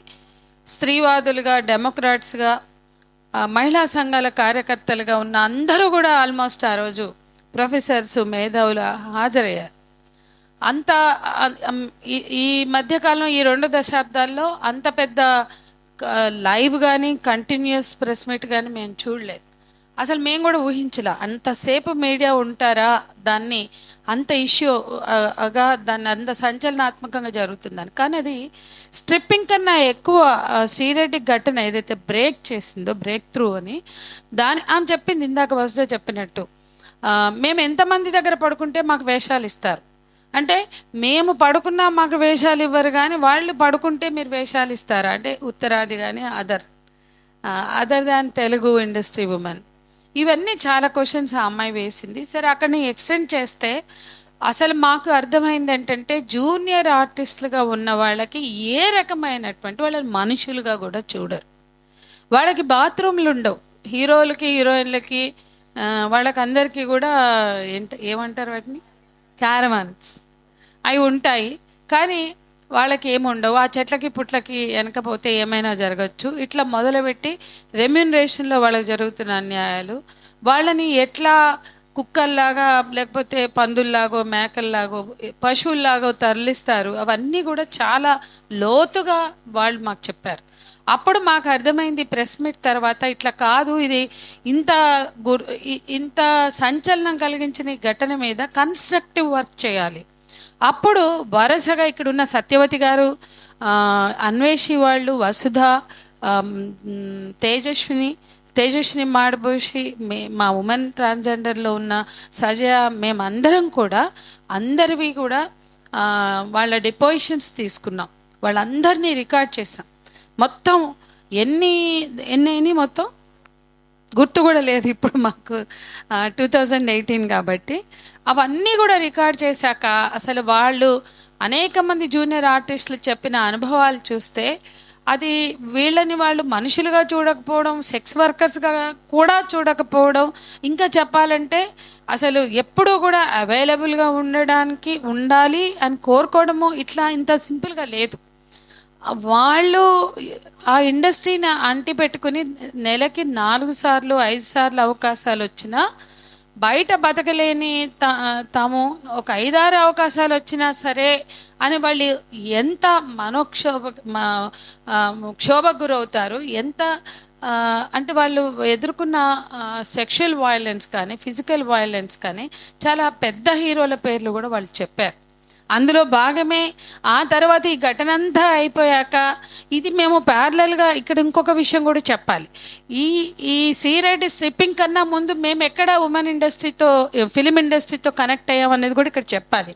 స్త్రీవాదులుగా, డెమోక్రాట్స్గా, మహిళా సంఘాల కార్యకర్తలుగా ఉన్న అందరూ కూడా ఆల్మోస్ట్ ఆ రోజు ప్రొఫెసర్స్, మేధావులు హాజరయ్యారు. అంత ఈ మధ్యకాలం ఈ 2 దశాబ్దాల్లో అంత పెద్ద లైవ్ కానీ కంటిన్యూస్ ప్రెస్ మీట్ కానీ మేము చూడలేదు. అసలు మేము కూడా ఊహించలే అంతసేపు మీడియా ఉంటారా, దాన్ని అంత ఇష్యూగా దాన్ని అంత సంచలనాత్మకంగా జరుగుతుందని. కానీ అది స్ట్రిప్పింగ్ కన్నా ఎక్కువ శ్రీరెడ్డి ఘటన ఏదైతే బ్రేక్ చేసిందో, బ్రేక్ త్రూ అని ఆమె చెప్పింది ఇందాక వసుజ చెప్పినట్టు, మేము ఎంతమంది దగ్గర పడుకుంటే మాకు వేషాలు ఇస్తారు అంటే, మేము పడుకున్నా మాకు వేషాలు ఇవ్వరు కానీ వాళ్ళు పడుకుంటే మీరు వేషాలు ఇస్తారా అంటే ఉత్తరాది కానీ other than Telugu industry women. ఇవన్నీ చాలా క్వశ్చన్స్ ఆ అమ్మాయి వేసింది. సరే అక్కడిని ఎక్స్టెండ్ చేస్తే అసలు మాకు అర్థమైంది ఏంటంటే జూనియర్ ఆర్టిస్టులుగా ఉన్న వాళ్ళకి ఏ రకమైనటువంటి వాళ్ళని మనుషులుగా కూడా చూడరు. వాళ్ళకి బాత్రూమ్లు ఉండవు, హీరోలకి హీరోయిన్లకి వాళ్ళకందరికీ కూడా ఏమంటారు వాటిని, క్యారవాన్స్ అవి ఉంటాయి. కానీ వాళ్ళకి ఏముండవు. ఆ చెట్లకి పుట్లకి వెనకపోతే ఏమైనా జరగచ్చు. ఇట్లా మొదలుపెట్టి రెమ్యూనరేషన్లో వాళ్ళకి జరుగుతున్న అన్యాయాలు, వాళ్ళని ఎట్లా కుక్కల్లాగా లేకపోతే పందుల్లాగో మేకల్లాగో పశువుల్లాగో తరలిస్తారు, అవన్నీ కూడా చాలా లోతుగా వాళ్ళు మాకు చెప్పారు. అప్పుడు మాకు అర్థమైంది ప్రెస్ మీట్ తర్వాత, ఇట్లా కాదు, ఇది ఇంత సంచలనం కలిగించిన ఈ ఘటన మీద కన్స్ట్రక్టివ్ వర్క్ చేయాలి. అప్పుడు వరుసగా ఇక్కడున్న సత్యవతి గారు, అన్వేషి వాళ్ళు, వసుధ, తేజస్విని తేజస్విని మాడభూషి, మా ఉమెన్ ట్రాన్స్జెండర్లో ఉన్న సజయ, మేమందరం కూడా అందరివి కూడా వాళ్ళ డిపోజిషన్స్ తీసుకున్నాం. వాళ్ళందరినీ రికార్డ్ చేసాం. మొత్తం ఎన్ని మొత్తం గుర్తు కూడా లేదు ఇప్పుడు మాకు, 2018 కాబట్టి. అవన్నీ కూడా రికార్డ్ చేశాక అసలు వాళ్ళు అనేక మంది జూనియర్ ఆర్టిస్టులు చెప్పిన అనుభవాలు చూస్తే అది వీళ్ళని వాళ్ళు మనుషులుగా చూడకపోవడం, సెక్స్ వర్కర్స్గా కూడా చూడకపోవడం, ఇంకా చెప్పాలంటే అసలు ఎప్పుడూ కూడా అవైలబుల్గా ఉండాలి అని కోరుకోవడము ఇట్లా ఇంత సింపుల్గా లేదు. వాళ్ళు ఆ ఇండస్ట్రీని అంటి పెట్టుకుని నెలకి 4 సార్లు 5 సార్లు అవకాశాలు వచ్చినా బయట బతకలేని తాము ఒక 5-6 అవకాశాలు వచ్చినా సరే అని వాళ్ళు ఎంత క్షోభకు గురవుతారు. ఎంత అంటే వాళ్ళు ఎదుర్కొన్న సెక్షువల్ వయలెన్స్ కానీ ఫిజికల్ వయలెన్స్ కానీ చాలా పెద్ద హీరోల పేర్లు కూడా వాళ్ళు చెప్పారు. అందులో భాగమే ఆ తర్వాత ఈ ఘటన అంతా అయిపోయాక ఇది మేము ప్యారలల్గా ఇక్కడ ఇంకొక విషయం కూడా చెప్పాలి. ఈ శ్రీరెడ్డి స్ట్రిప్పింగ్ కన్నా ముందు మేము ఎక్కడ ఉమెన్ ఇండస్ట్రీతో ఫిలిం ఇండస్ట్రీతో కనెక్ట్ అయ్యాం అనేది కూడా ఇక్కడ చెప్పాలి.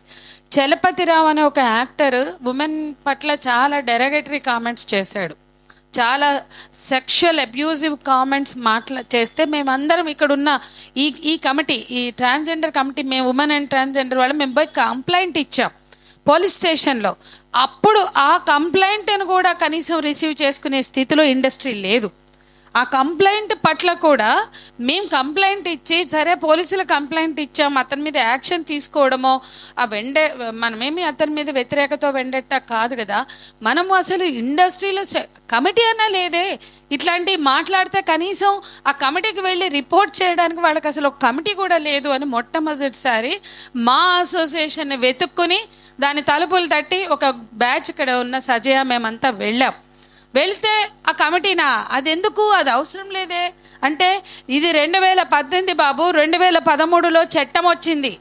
చలపతిరావు అనే ఒక యాక్టర్ ఉమెన్ పట్ల చాలా డెరగేటరీ కామెంట్స్ చేశాడు. చాలా సెక్షువల్ అబ్యూజివ్ కామెంట్స్ చేస్తే మేమందరం ఇక్కడున్న ఈ కమిటీ, ఈ ట్రాన్స్జెండర్ కమిటీ, మేము ఉమెన్ అండ్ ట్రాన్స్జెండర్ వాళ్ళు మేము పోయి కంప్లైంట్ ఇచ్చాం పోలీస్ స్టేషన్లో. అప్పుడు ఆ కంప్లైంట్ను కూడా కనీసం రిసీవ్ చేసుకునే స్థితిలో ఇండస్ట్రీ లేదు. ఆ కంప్లైంట్ పట్ల కూడా మేము కంప్లైంట్ ఇచ్చి సరే పోలీసులు కంప్లైంట్ ఇచ్చాం, అతని మీద యాక్షన్ తీసుకోవడమో మనమేమి అతని మీద వ్యతిరేకతో వెండెట్టా కాదు కదా. మనము అసలు ఇండస్ట్రీలో కమిటీ అన్నా లేదే. ఇట్లాంటివి మాట్లాడితే కనీసం ఆ కమిటీకి వెళ్ళి రిపోర్ట్ చేయడానికి వాళ్ళకి అసలు ఒక కమిటీ కూడా లేదు అని మొట్టమొదటిసారి మా అసోసియేషన్ని వెతుక్కుని దాని తలుపులు తట్టి ఒక బ్యాచ్ ఇక్కడ ఉన్న సజయ మేమంతా వెళ్తే ఆ కమిటీనా అది ఎందుకు, అది అవసరం లేదే అంటే ఇది 2018 బాబు, 2013లో చట్టం వచ్చింది,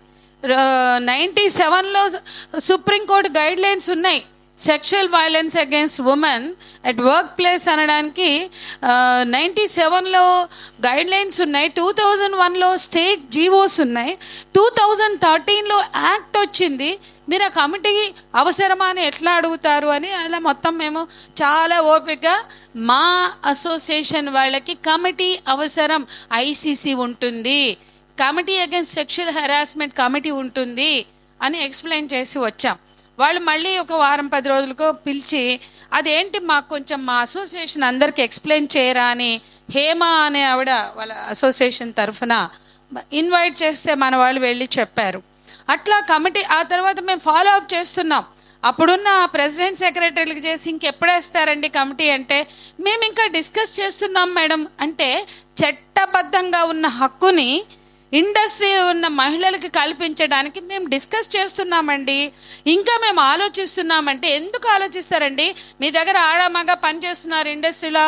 97లో సుప్రీంకోర్టు గైడ్ లైన్స్ ఉన్నాయి. Sexual violence against women at work place అనడానికి 97లో గైడ్ లైన్స్ ఉన్నాయి, 2001లో స్టేట్ జీవోస్ ఉన్నాయి, 2013లో యాక్ట్ వచ్చింది. మీరు ఆ కమిటీ అవసరమా అని ఎట్లా అడుగుతారు అని అలా మొత్తం మేము చాలా ఓపిక మా అసోసియేషన్ వాళ్ళకి కమిటీ అవసరం, ఐసీసీ ఉంటుంది, committee against sexual harassment committee ఉంటుంది అని ఎక్స్ప్లెయిన్ చేసి వచ్చాం. వాళ్ళు మళ్ళీ ఒక 10 రోజులకో పిలిచి అదేంటి మాకు కొంచెం మా అసోసియేషన్ అందరికి ఎక్స్ప్లెయిన్ చేయరా అని హేమ అనే ఆవిడ వాళ్ళ అసోసియేషన్ తరఫున ఇన్వైట్ చేస్తే మన వాళ్ళు వెళ్ళి చెప్పారు. అట్లా కమిటీ ఆ తర్వాత మేము ఫాలో అప్ చేస్తున్నాం. అప్పుడున్న ప్రెసిడెంట్ సెక్రటరీలకు చేసి ఇంకెప్పుడేస్తారండి కమిటీ అంటే మేము ఇంకా డిస్కస్ చేస్తున్నాం మేడం అంటే చట్టబద్ధంగా ఉన్న హక్కుని ఇండస్ట్రీ ఉన్న మహిళలకి కల్పించడానికి మేము డిస్కస్ చేస్తున్నామండి, ఇంకా మేము ఆలోచిస్తున్నామంటే ఎందుకు ఆలోచిస్తారండి? మీ దగ్గర ఆడమగ పనిచేస్తున్నారు ఇండస్ట్రీలో,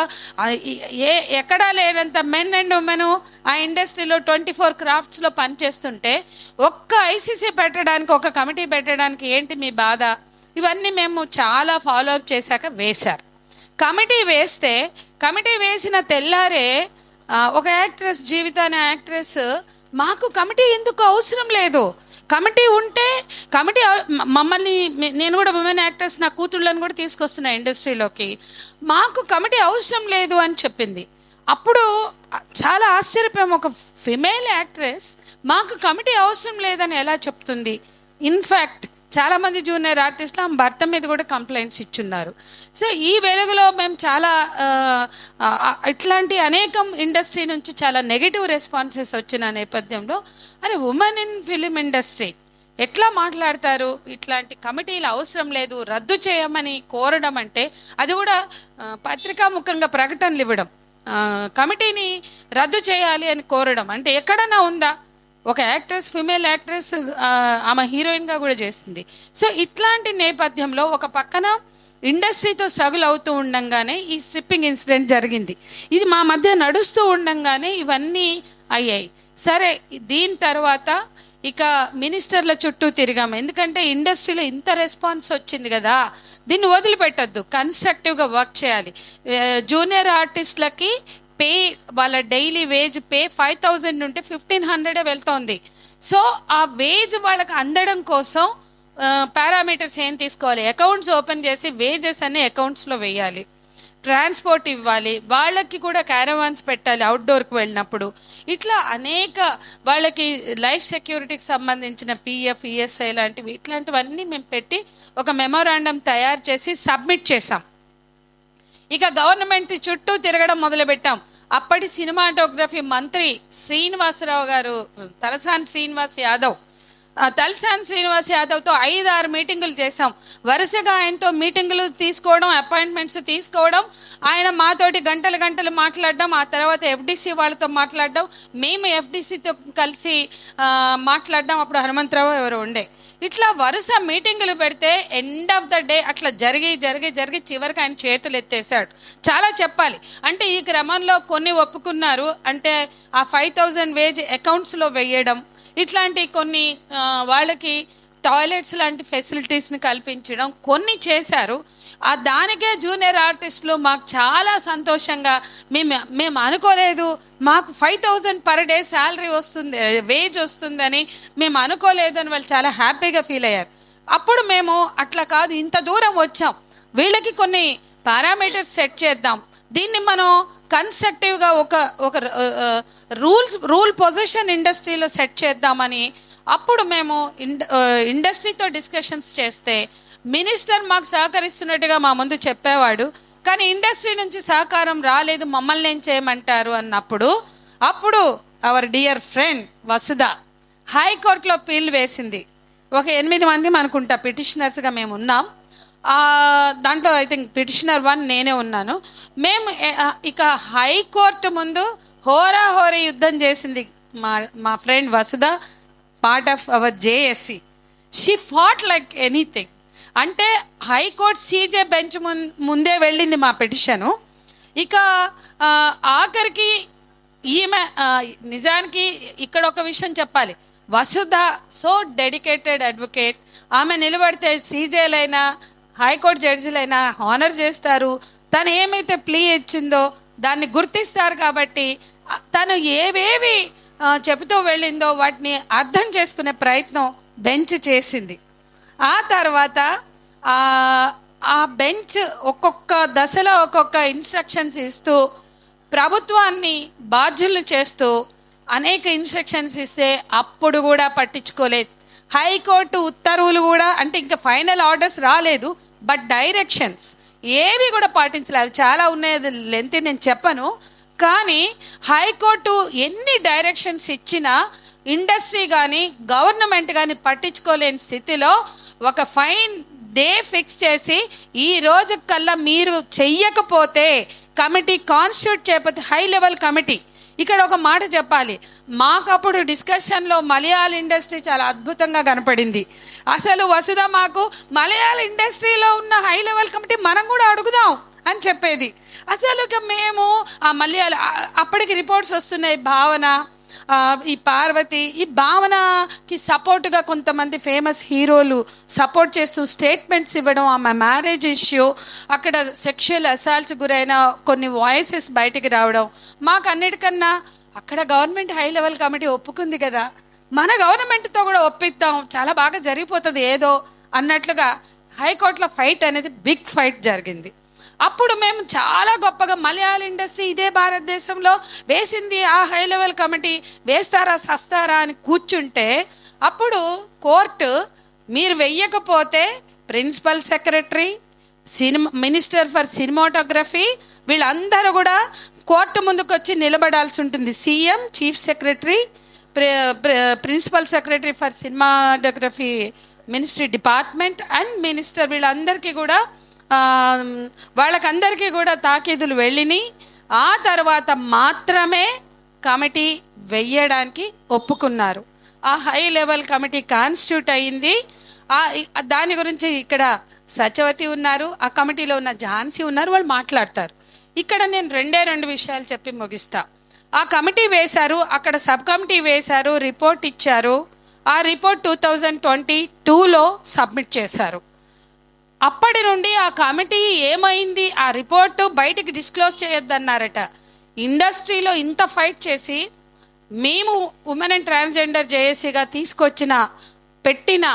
ఎక్కడా లేనంత మెన్ అండ్ ఉమెన్ ఆ ఇండస్ట్రీలో 24 క్రాఫ్ట్స్లో పనిచేస్తుంటే ఒక్క ఐసీసీ పెట్టడానికి, ఒక కమిటీ పెట్టడానికి ఏంటి మీ బాధ? ఇవన్నీ మేము చాలా ఫాలో అప్ చేశాక వేశారు. కమిటీ వేసిన తెల్లారే ఒక యాక్ట్రెస్, జీవిత అనే యాక్ట్రెస్, మాకు కమిటీ ఎందుకు అవసరం లేదు, కమిటీ ఉంటే కమిటీ మమ్మల్ని, నేను కూడా ఉమెన్ యాక్టర్స్ నా కూతుళ్ళని కూడా తీసుకొస్తున్నా ఇండస్ట్రీలోకి, మాకు కమిటీ అవసరం లేదు అని చెప్పింది. అప్పుడు చాలా ఆశ్చర్యపోయాము, ఒక ఫిమేల్ యాక్ట్రెస్ మాకు కమిటీ అవసరం లేదని ఎలా చెప్తుంది? ఇన్ఫ్యాక్ట్ చాలామంది జూనియర్ ఆర్టిస్టులు ఆమె భర్త మీద కూడా కంప్లైంట్స్ ఇచ్చున్నారు. సో ఈ వెలుగులో మేము చాలా ఇట్లాంటి అనేకం ఇండస్ట్రీ నుంచి చాలా నెగిటివ్ రెస్పాన్సెస్ వచ్చిన నేపథ్యంలో అరే ఉమెన్ ఇన్ ఫిలిం ఇండస్ట్రీ ఎట్లా మాట్లాడతారు, ఇట్లాంటి కమిటీలు అవసరం లేదు, రద్దు చేయమని కోరడం అంటే అది కూడా పత్రికాముఖంగా ప్రకటనలు ఇవ్వడం, కమిటీని రద్దు చేయాలి అని కోరడం అంటే ఎక్కడన్నా ఉందా? ఒక యాక్ట్రెస్, ఫిమేల్ యాక్ట్రెస్, ఆమె హీరోయిన్గా కూడా చేస్తుంది. సో ఇట్లాంటి నేపథ్యంలో ఒక పక్కన ఇండస్ట్రీతో స్ట్రగుల్ అవుతూ ఉండంగానే ఈ స్ట్రిప్పింగ్ ఇన్సిడెంట్ జరిగింది. ఇది మా మధ్య నడుస్తూ ఉండంగానే ఇవన్నీ అయ్యాయి. సరే, దీని తర్వాత ఇక మినిస్టర్ల చుట్టూ తిరిగాము. ఎందుకంటే ఇండస్ట్రీలో ఇంత రెస్పాన్స్ వచ్చింది కదా, దీన్ని వదిలిపెట్టద్దు, కన్స్ట్రక్టివ్గా వర్క్ చేయాలి. జూనియర్ ఆర్టిస్టులకి పే, వాళ్ళ డైలీ వేజ్ పే 5,000 ఉంటే 1,500 వెళ్తోంది. సో ఆ వేజ్ వాళ్ళకి అందడం కోసం పారామీటర్స్ ఏం తీసుకోవాలి, అకౌంట్స్ ఓపెన్ చేసి వేజెస్ అన్ని అకౌంట్స్లో వేయాలి, ట్రాన్స్పోర్ట్ ఇవ్వాలి, వాళ్ళకి కూడా క్యారవాన్స్ పెట్టాలి అవుట్డోర్కి వెళ్ళినప్పుడు. ఇట్లా అనేక వాళ్ళకి లైఫ్ సెక్యూరిటీకి సంబంధించిన పిఎఫ్, ఈఎస్ఐ లాంటివి ఇట్లాంటివన్నీ మేము పెట్టి ఒక మెమోరాండం తయారు చేసి సబ్మిట్ చేసాం. ఇక గవర్నమెంట్ చుట్టూ తిరగడం మొదలుపెట్టాం. అప్పటి సినిమాటోగ్రఫీ మంత్రి శ్రీనివాసరావు గారు, తలసాని శ్రీనివాస్ యాదవ్తో 5-6 మీటింగులు చేసాం. వరుసగా ఆయనతో మీటింగులు తీసుకోవడం, అపాయింట్మెంట్స్ తీసుకోవడం, ఆయన మాతోటి గంటలు మాట్లాడడం, ఆ తర్వాత ఎఫ్డిసి వాళ్ళతో మాట్లాడడం, మేము ఎఫ్డిసితో కలిసి మాట్లాడడం. అప్పుడు హనుమంతరావు ఎవరు ఉండే. ఇట్లా వరుస మీటింగులు పెడితే ఎండ్ ఆఫ్ ద డే అట్లా జరిగి చివరికి ఆయన చేతులు ఎత్తేసాడు. చాలా చెప్పాలి అంటే ఈ క్రమంలో కొన్ని ఒప్పుకున్నారు, అంటే ఆ 5,000 వేజ్ అకౌంట్స్లో వేయడం, ఇట్లాంటి కొన్ని వాళ్ళకి టాయిలెట్స్ లాంటి ఫెసిలిటీస్ని కల్పించడం కొన్ని చేశారు. దానికే జూనియర్ ఆర్టిస్టులు మాకు చాలా సంతోషంగా, మేము అనుకోలేదు మాకు 5,000 పర్ డే శాలరీ వస్తుంది, వేజ్ వస్తుందని మేము అనుకోలేదు అని వాళ్ళు చాలా హ్యాపీగా ఫీల్ అయ్యారు. అప్పుడు మేము అట్లా కాదు, ఇంత దూరం వచ్చాం, వీళ్ళకి కొన్ని పారామీటర్స్ సెట్ చేద్దాం, దీన్ని మనం కన్స్ట్రక్టివ్గా ఒక రూల్ పొజిషన్ ఇండస్ట్రీలో సెట్ చేద్దామని అప్పుడు మేము ఇండస్ట్రీతో డిస్కషన్స్ చేస్తే మినిస్టర్ మాకు సహకరిస్తున్నట్టుగా మా ముందు చెప్పేవాడు, కానీ ఇండస్ట్రీ నుంచి సహకారం రాలేదు, మమ్మల్ని ఏం చేయమంటారు అన్నప్పుడు అప్పుడు అవర్ డియర్ ఫ్రెండ్ వసుధ హైకోర్టులో పిల్ వేసింది. ఒక 8 మంది అనుకుంటా పిటిషనర్స్గా మేము ఉన్నాం. దాంట్లో ఐ థింక్ పిటిషనర్ 1 నేనే ఉన్నాను. మేము ఇక హైకోర్టు ముందు హోరాహోరీ యుద్ధం చేసింది మా friend Vasudha, part of our JSC. She fought like anything. అంటే హైకోర్టు సీజే బెంచ్ ముందే వెళ్ళింది మా పిటిషను. ఇక ఆఖరికి ఈమె నిజానికి ఇక్కడ ఒక విషయం చెప్పాలి, వసుధ సో డెడికేటెడ్ అడ్వకేట్. ఆమె నిలబడితే సీజేలైనా హైకోర్టు జడ్జిలైనా హానర్ చేస్తారు, తను ఏమైతే ప్లీ ఇచ్చిందో దాన్ని గుర్తిస్తారు. కాబట్టి తను ఏవేవి చెబుతూ వెళ్ళిందో వాటిని అర్థం చేసుకునే ప్రయత్నం బెంచ్ చేసింది. ఆ తర్వాత ఆ బెంచ్ ఒక్కొక్క దశలో ఒక్కొక్క ఇన్స్ట్రక్షన్స్ ఇస్తూ ప్రభుత్వాన్ని బాధ్యులు చేస్తూ అనేక ఇన్స్ట్రక్షన్స్ ఇస్తే అప్పుడు కూడా పట్టించుకోలేదు. హైకోర్టు ఉత్తర్వులు కూడా, అంటే ఇంకా ఫైనల్ ఆర్డర్స్ రాలేదు, బట్ డైరెక్షన్స్ ఏవి కూడా పాటించలేదు. చాలా ఉన్నాయి, లెంత్ నేను చెప్పను. కానీ హైకోర్టు ఎన్ని డైరెక్షన్స్ ఇచ్చినా ఇండస్ట్రీ కానీ గవర్నమెంట్ కానీ పట్టించుకోలేని స్థితిలో ఒక ఫైన్ డే ఫిక్స్ చేసి ఈ రోజు కల్లా మీరు చెయ్యకపోతే కమిటీ కాన్స్టిట్యూట్ చేయకపోతే హై లెవెల్ కమిటీ. ఇక్కడ ఒక మాట చెప్పాలి, మాకప్పుడు డిస్కషన్లో మలయాళ ఇండస్ట్రీ చాలా అద్భుతంగా కనపడింది. అసలు వసుధ మాకు మలయాళ ఇండస్ట్రీలో ఉన్న హై లెవెల్ కమిటీ మనం కూడా అడుగుదాం అని చెప్పేది. అసలు ఇక మేము ఆ మలయాళ అప్పటికి రిపోర్ట్స్ వస్తున్నాయి, భావన, ఈ పార్వతి, ఈ భావనకి సపోర్టుగా కొంతమంది ఫేమస్ హీరోలు సపోర్ట్ చేస్తూ స్టేట్మెంట్స్ ఇవ్వడం, ఆమె మ్యారేజ్ ఇష్యూ, అక్కడ సెక్షువల్ అసాల్ట్స్ గురైన కొన్ని వాయిసెస్ బయటికి రావడం. మాకు అన్నిటికన్నా అక్కడ గవర్నమెంట్ హై లెవెల్ కమిటీ ఒప్పుకుంది కదా, మన గవర్నమెంట్తో కూడా ఒప్పిద్దాం, చాలా బాగా జరిగిపోతుంది ఏదో అన్నట్లుగా హైకోర్టులో ఫైట్ అనేది బిగ్ ఫైట్ జరిగింది. అప్పుడు మేము చాలా గొప్పగా మలయాళ ఇండస్ట్రీ ఇదే భారతదేశంలో వేసింది ఆ హై లెవెల్ కమిటీ, వేస్తారా సస్తారా అని కూర్చుంటే అప్పుడు కోర్టు మీరు వెయ్యకపోతే principal secretary, minister for cinematography వీళ్ళందరూ కూడా కోర్టు ముందుకు వచ్చి నిలబడాల్సి ఉంటుంది. CM, chief secretary, principal secretary for cinematography ministry department and minister, వీళ్ళందరికీ కూడా వాళ్ళకందరికీ కూడా తాకీదులు వెళ్ళినాయి. ఆ తర్వాత మాత్రమే కమిటీ వెయ్యడానికి ఒప్పుకున్నారు. ఆ హై లెవెల్ కమిటీ కాన్స్టిట్యూట్ అయ్యింది. దాని గురించి ఇక్కడ సత్యవతి ఉన్నారు, ఆ కమిటీలో ఉన్న ఝాన్సీ ఉన్నారు, వాళ్ళు మాట్లాడతారు. ఇక్కడ నేను 2 విషయాలు చెప్పి ముగిస్తా. ఆ కమిటీ వేశారు, అక్కడ సబ్ కమిటీ వేశారు, రిపోర్ట్ ఇచ్చారు. ఆ రిపోర్ట్ 2022లో సబ్మిట్ చేశారు. అప్పటి నుండి ఆ కమిటీ ఏమైంది, ఆ రిపోర్టు బయటికి డిస్క్లోజ్ చేయొద్దన్నారట. ఇండస్ట్రీలో ఇంత ఫైట్ చేసి మేము ఉమెన్ అండ్ ట్రాన్స్జెండర్ జేఏసీగా పెట్టిన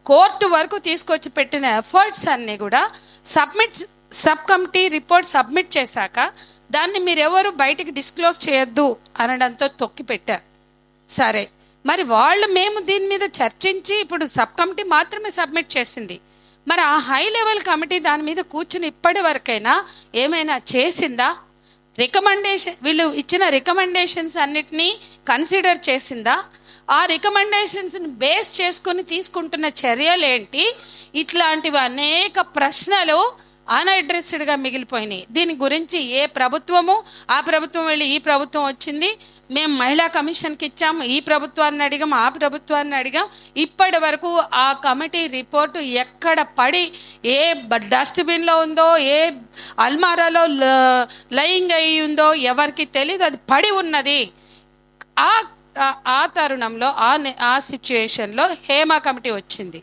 కోర్టు వరకు తీసుకొచ్చి పెట్టిన ఎఫర్ట్స్ అన్నీ కూడా సబ్ కమిటీ రిపోర్ట్ సబ్మిట్ చేశాక దాన్ని మీరెవరు బయటికి డిస్క్లోజ్ చేయొద్దు అనడంతో తొక్కి పెట్టారు. సరే, మరి మేము దీని మీద చర్చించి ఇప్పుడు సబ్ కమిటీ మాత్రమే సబ్మిట్ చేసింది. మరి ఆ హై లెవెల్ కమిటీ దాని మీద కూర్చుని ఇప్పటి వరకైనా ఏమైనా చేసిందా? వీళ్ళు ఇచ్చిన రికమెండేషన్స్ అన్నిటినీ కన్సిడర్ చేసిందా? ఆ రికమెండేషన్స్ని బేస్ చేసుకొని తీసుకుంటున్న చర్యలు ఏంటి? ఇట్లాంటివి అనేక ప్రశ్నలు అన్అడ్రెస్డ్గా మిగిలిపోయినాయి. దీని గురించి ఏ ప్రభుత్వము, ఆ ప్రభుత్వం వెళ్ళి ఈ ప్రభుత్వం వచ్చింది, మేము మహిళా కమిషన్కి ఇచ్చాము, ఈ ప్రభుత్వాన్ని అడిగాం, ఆ ప్రభుత్వాన్ని అడిగాం, ఇప్పటి వరకు ఆ కమిటీ రిపోర్టు ఎక్కడ పడి ఏ డస్ట్బిన్లో ఉందో, ఏ అల్మారాలో లయింగ్ అయి ఉందో ఎవరికి తెలియదు, అది పడి ఉన్నది. ఆ తరుణంలో ఆ సిచ్యుయేషన్లో హేమా కమిటీ వచ్చింది.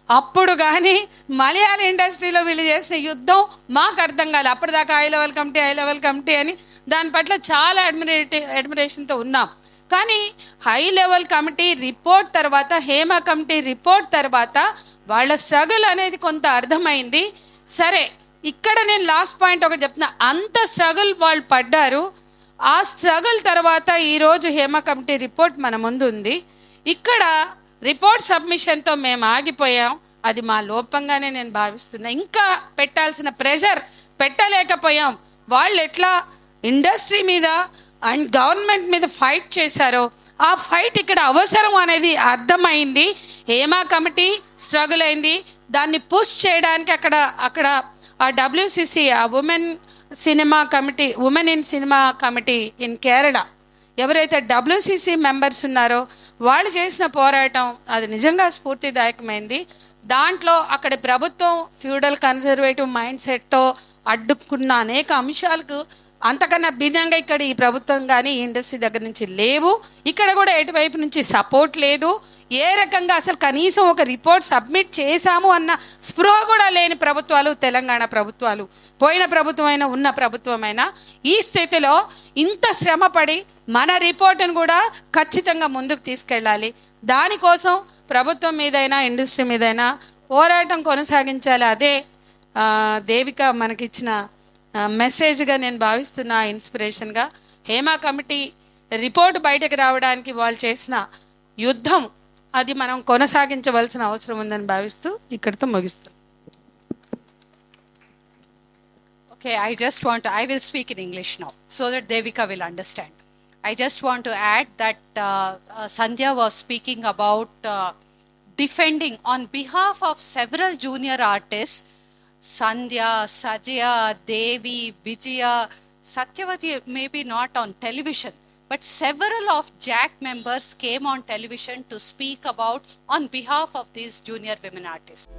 అప్పుడు కానీ మలయాళీ ఇండస్ట్రీలో వీళ్ళు చేసిన యుద్ధం మాకు అర్థం కాలేదు. అప్పటిదాకా హై లెవెల్ కమిటీ అని దాని పట్ల చాలా అడ్మిరేషన్తో ఉన్నాం. కానీ హై లెవెల్ కమిటీ రిపోర్ట్ తర్వాత, హేమా కమిటీ రిపోర్ట్ తర్వాత వాళ్ళ స్ట్రగుల్ అనేది కొంత అర్థమైంది. సరే, ఇక్కడ నేను లాస్ట్ పాయింట్ ఒకటి చెప్తున్నా. అంత స్ట్రగుల్ వాళ్ళు పడ్డారు. ఆ స్ట్రగుల్ తర్వాత ఈరోజు హేమా కమిటీ రిపోర్ట్ మన ముందు ఉంది. ఇక్కడ రిపోర్ట్ సబ్మిషన్తో మేము ఆగిపోయాం. అది మా లోపంగానే నేను భావిస్తున్నా. ఇంకా పెట్టాల్సిన ప్రెషర్ పెట్టలేకపోయాం. వాళ్ళు ఎట్లా ఇండస్ట్రీ మీద అండ్ గవర్నమెంట్ మీద ఫైట్ చేశారో ఆ ఫైట్ ఇక్కడ అవసరం అనేది అర్థమైంది. హేమా కమిటీ స్ట్రగుల్ అయింది. దాన్ని పుష్ చేయడానికి అక్కడ ఆ WCC, ఆ women in cinema committee in Kerala ఎవరైతే WCC మెంబర్స్ ఉన్నారో వాళ్ళు చేసిన పోరాటం అది నిజంగా స్ఫూర్తిదాయకమైంది. దాంట్లో అక్కడ ప్రభుత్వం ఫ్యూడల్ కన్జర్వేటివ్ మైండ్ సెట్తో అడ్డుకున్న అనేక అంశాలకు అంతకన్నా భిన్నంగా ఇక్కడ ఈ ప్రభుత్వం కానీ ఈ ఇండస్ట్రీ దగ్గర నుంచి లేవు. ఇక్కడ కూడా ఎటువైపు నుంచి సపోర్ట్ లేదు. ఏ రకంగా అసలు కనీసం ఒక రిపోర్ట్ సబ్మిట్ చేశాము అన్న స్పృహ కూడా లేని ప్రభుత్వాలు తెలంగాణ ప్రభుత్వాలు, పోయిన ప్రభుత్వమైనా ఉన్న ప్రభుత్వమైనా. ఈ స్థితిలో ఇంత శ్రమపడి మన రిపోర్ట్ను కూడా ఖచ్చితంగా ముందుకు తీసుకెళ్ళాలి. దానికోసం ప్రభుత్వం మీదైనా ఇండస్ట్రీ మీదైనా పోరాటం కొనసాగించాలి. అదే దేవిక మనకిచ్చిన మెసేజ్గా నేను భావిస్తున్నా, ఇన్స్పిరేషన్గా. హేమా కమిటీ రిపోర్ట్ బయటకు రావడానికి వాళ్ళు చేసిన యుద్ధం అది మనం కొనసాగించవలసిన అవసరం ఉందని భావిస్తూ ఇక్కడితో ముగిస్తాం. Okay, I will speak in English now so that Devika will understand. I just want to add that Sandhya was speaking about defending on behalf of several junior artists, Sandhya, Sajya, Devi, Vijaya, Satyavati, maybe not on television, but several of JAC members came on television to speak about on behalf of these junior women artists.